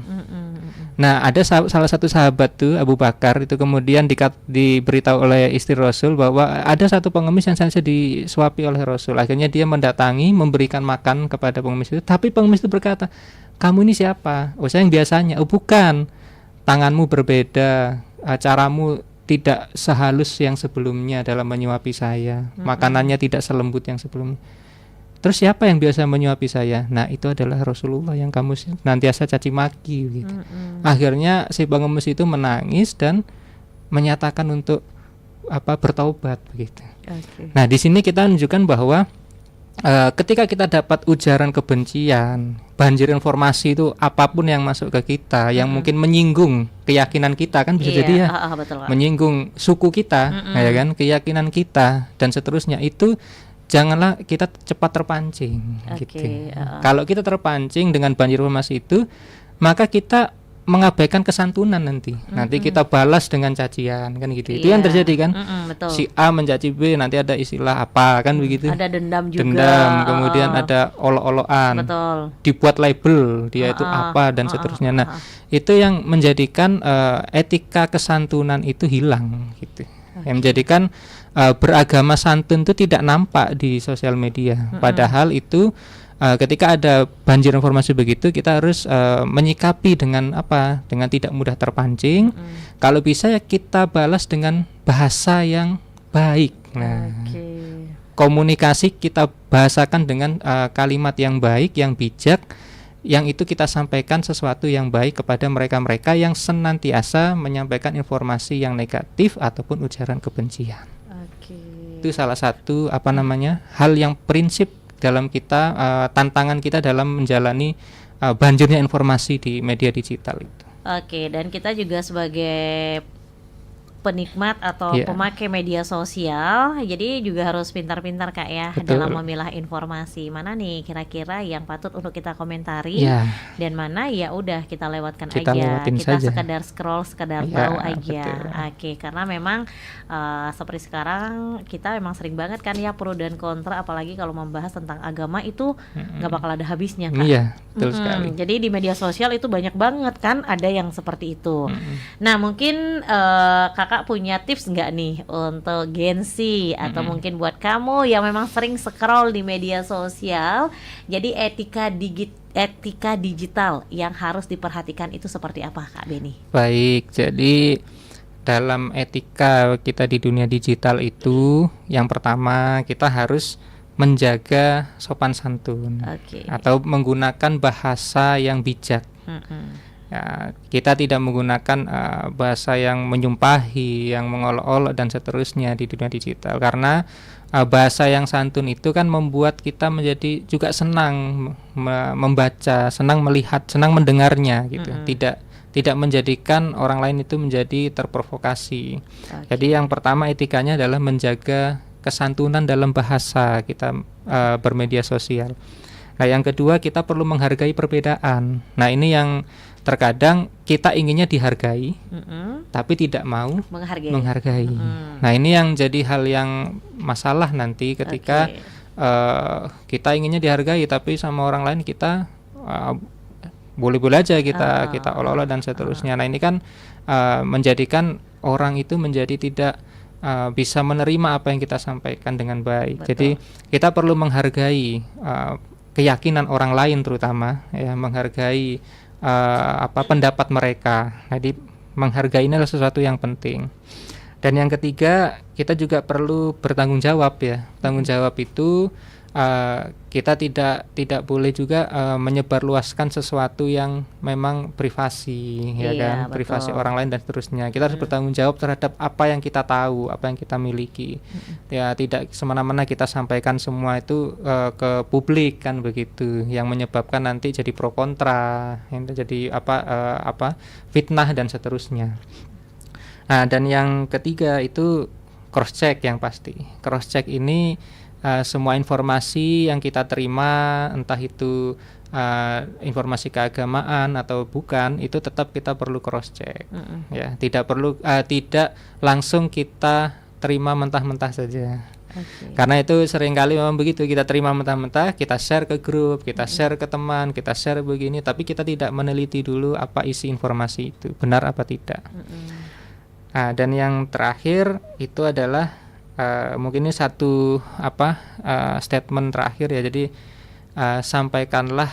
Nah, ada salah satu sahabat tuh, Abu Bakar, itu kemudian diberitahu oleh istri Rasul bahwa ada satu pengemis yang saja disuapi oleh Rasul. Akhirnya dia mendatangi, memberikan makan kepada pengemis itu. Tapi pengemis itu berkata, kamu ini siapa? Oh, saya yang biasanya. Oh, bukan, tanganmu berbeda, caramu tidak sehalus yang sebelumnya dalam menyuapi saya, makanannya tidak selembut yang sebelumnya. Terus siapa yang biasa menyuapi saya? Nah, itu adalah Rasulullah yang kamu nantiasa caci maki gitu. Akhirnya si pengemis itu menangis dan menyatakan untuk bertaubat begitu. Nah, di sini kita menunjukkan bahwa ketika kita dapat ujaran kebencian, banjir informasi itu apapun yang masuk ke kita yang mungkin menyinggung keyakinan kita, kan bisa jadi ya, betul, menyinggung suku kita, ya kan, keyakinan kita dan seterusnya, itu janganlah kita cepat terpancing. Gitu. Kalau kita terpancing dengan banjir informasi itu, maka kita mengabaikan kesantunan nanti. Nanti kita balas dengan cacian, kan gitu. Itu yang terjadi kan. Betul. Si A mencaci B, nanti ada istilah apa, kan begitu. Ada dendam juga. Dendam, kemudian ada olok-olokan. Betul. Dibuat label dia itu apa dan seterusnya. Nah, itu yang menjadikan etika kesantunan itu hilang gitu. Yang menjadikan beragama santun itu tidak nampak di sosial media. Padahal itu ketika ada banjir informasi begitu, kita harus menyikapi dengan dengan tidak mudah terpancing. Kalau bisa ya kita balas dengan bahasa yang baik. Nah, komunikasi kita bahasakan dengan kalimat yang baik, yang bijak, yang itu kita sampaikan sesuatu yang baik kepada mereka-mereka yang senantiasa menyampaikan informasi yang negatif ataupun ujaran kebencian. Itu salah satu hal yang prinsip dalam kita, tantangan kita dalam menjalani banjirnya informasi di media digital itu. Dan kita juga sebagai penikmat atau pemakai media sosial, jadi juga harus pintar-pintar Kak ya. Betul. Dalam memilah informasi mana nih kira-kira yang patut untuk kita komentari, dan mana ya udah kita lewatkan aja, kita saja. Sekedar scroll, sekedar tahu aja. Karena memang seperti sekarang kita memang sering banget kan ya pro dan kontra, apalagi kalau membahas tentang agama itu nggak bakal ada habisnya Kak. Betul sekali. Jadi di media sosial itu banyak banget kan ada yang seperti itu. Nah, mungkin Kakak punya tips nggak nih untuk Gen Z atau mungkin buat kamu yang memang sering scroll di media sosial, jadi etika digital yang harus diperhatikan itu seperti apa Kak Beni? Baik, jadi dalam etika kita di dunia digital itu, yang pertama kita harus menjaga sopan santun, atau menggunakan bahasa yang bijak. Ya, kita tidak menggunakan bahasa yang menyumpahi, yang mengolok-olok dan seterusnya di dunia digital, karena bahasa yang santun itu kan membuat kita menjadi juga senang membaca, senang melihat, senang mendengarnya gitu. Tidak menjadikan orang lain itu menjadi terprovokasi. Jadi yang pertama etikanya adalah menjaga kesantunan dalam bahasa kita bermedia sosial. Nah, yang kedua kita perlu menghargai perbedaan. Nah, ini yang terkadang kita inginnya dihargai, tapi tidak mau menghargai. Nah, ini yang jadi hal yang masalah nanti ketika kita inginnya dihargai, tapi sama orang lain kita boleh-boleh aja kita olah-olah dan seterusnya. Nah, ini kan menjadikan orang itu menjadi tidak bisa menerima apa yang kita sampaikan dengan baik. Jadi kita perlu menghargai keyakinan orang lain, terutama ya, menghargai pendapat mereka. Jadi menghargai ini adalah sesuatu yang penting. Dan yang ketiga, kita juga perlu bertanggung jawab ya. Tanggung jawab itu kita tidak boleh juga menyebarluaskan sesuatu yang memang privasi, ya kan, privasi orang lain dan seterusnya. Kita harus bertanggung jawab terhadap apa yang kita tahu, apa yang kita miliki. Ya, tidak semena-mena kita sampaikan semua itu ke publik, kan begitu, yang menyebabkan nanti jadi pro kontra, yang jadi fitnah dan seterusnya. Nah, dan yang ketiga itu cross check, yang pasti. Cross check ini semua informasi yang kita terima, entah itu informasi keagamaan atau bukan, itu tetap kita perlu cross check. Ya, tidak langsung kita terima mentah-mentah saja. Karena itu seringkali memang begitu, kita terima mentah-mentah, kita share ke grup, kita share ke teman, kita share begini, tapi kita tidak meneliti dulu apa isi informasi itu, benar apa tidak. Nah, dan yang terakhir itu adalah mungkin ini satu statement terakhir ya. Jadi sampaikanlah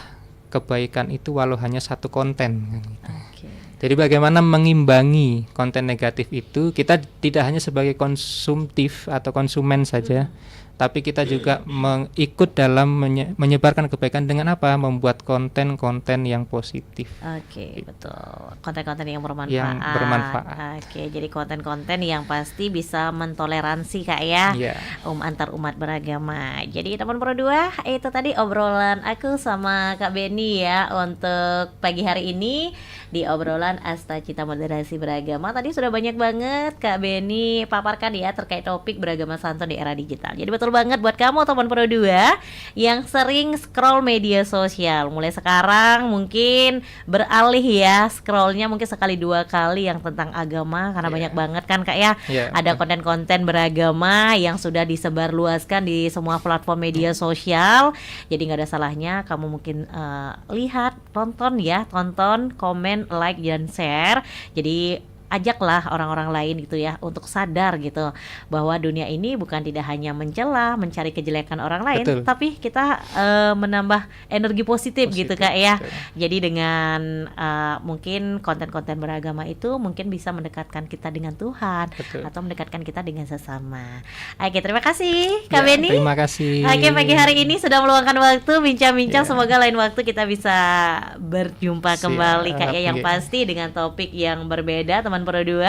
kebaikan itu walau hanya satu konten kan gitu. Jadi bagaimana mengimbangi konten negatif itu, kita tidak hanya sebagai konsumtif atau konsumen saja, tapi kita juga ikut dalam menyebarkan kebaikan dengan apa? Membuat konten-konten yang positif. Oke, betul. Konten-konten yang bermanfaat. Oke, jadi konten-konten yang pasti bisa mentoleransi Kak ya. Antar umat beragama. Jadi teman Pro 2, itu tadi obrolan aku sama Kak Benny ya untuk pagi hari ini di obrolan Asta Cita Moderasi Beragama. Tadi sudah banyak banget Kak Benny paparkan ya terkait topik beragama santun di era digital. Jadi betul banget buat kamu teman Pro 2 yang sering scroll media sosial. Mulai sekarang mungkin beralih ya, scrollnya mungkin sekali dua kali yang tentang agama, karena banyak banget kan Kak ya. Ada konten-konten beragama yang sudah disebarluaskan di semua platform media sosial. Jadi gak ada salahnya kamu mungkin lihat, tonton, komen, like dan share. Jadi ajaklah orang-orang lain gitu ya untuk sadar gitu bahwa dunia ini bukan tidak hanya mencela, mencari kejelekan orang lain, tapi kita menambah energi positif gitu Kak ya. Jadi dengan mungkin konten-konten beragama itu mungkin bisa mendekatkan kita dengan Tuhan atau mendekatkan kita dengan sesama. Oke, terima kasih Kak Benny. Terima kasih. Oke, pagi hari ini sudah meluangkan waktu bincang-bincang. Semoga lain waktu kita bisa berjumpa kembali Kak ya, yang pasti dengan topik yang berbeda teman Pro 2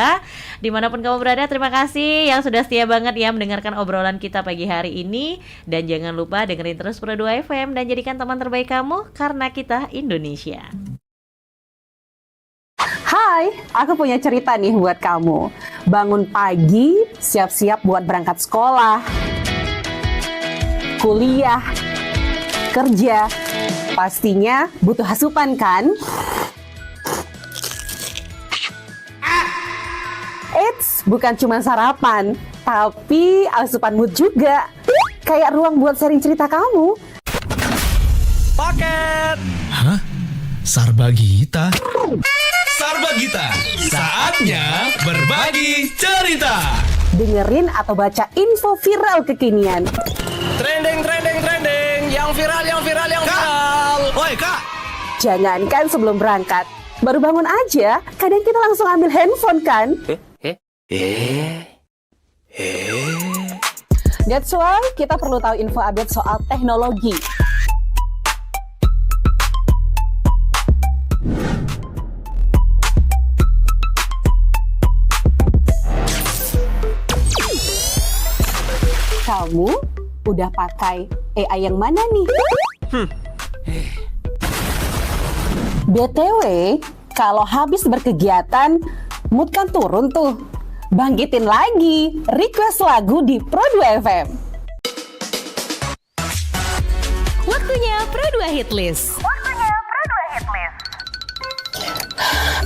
dimanapun kamu berada. Terima kasih yang sudah setia banget ya mendengarkan obrolan kita pagi hari ini, dan jangan lupa dengerin terus Pro 2 FM dan jadikan teman terbaik kamu karena kita Indonesia. Hai, aku punya cerita nih buat kamu. Bangun pagi, siap-siap buat berangkat sekolah, kuliah, kerja, pastinya butuh asupan kan? Eits, bukan cuma sarapan, tapi asupan mood juga. Kayak ruang buat sharing cerita kamu. Paket. Hah? Sarbagita? Sarbagita, saatnya berbagi cerita. Dengerin atau baca info viral kekinian. Trending, yang viral. Woi Kak! Jangankan sebelum berangkat, baru bangun aja, kadang kita langsung ambil handphone kan? That's why kita perlu tahu info update soal teknologi. Kamu udah pakai AI yang mana nih? BTW, kalau habis berkegiatan, mood kan turun tuh. Bangkitin lagi, request lagu di Pro 2 FM. Waktunya Pro 2 Hitlist.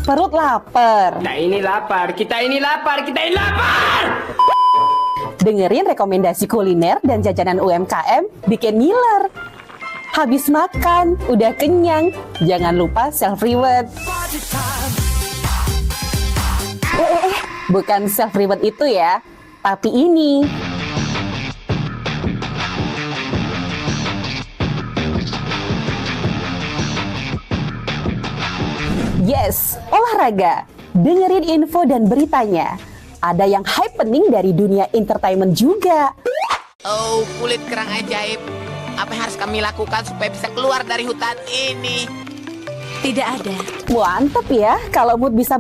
Perut lapar. Kita ini lapar. Dengerin rekomendasi kuliner dan jajanan UMKM bikin ngiler. Habis makan, udah kenyang, jangan lupa self-reward. Bukan self-reward itu ya, tapi ini. Yes, olahraga. Dengerin info dan beritanya. Ada yang happening dari dunia entertainment juga. Oh, kulit kerang ajaib. Apa yang harus kami lakukan supaya bisa keluar dari hutan ini? Tidak ada. Mantep ya, kalau mood bisa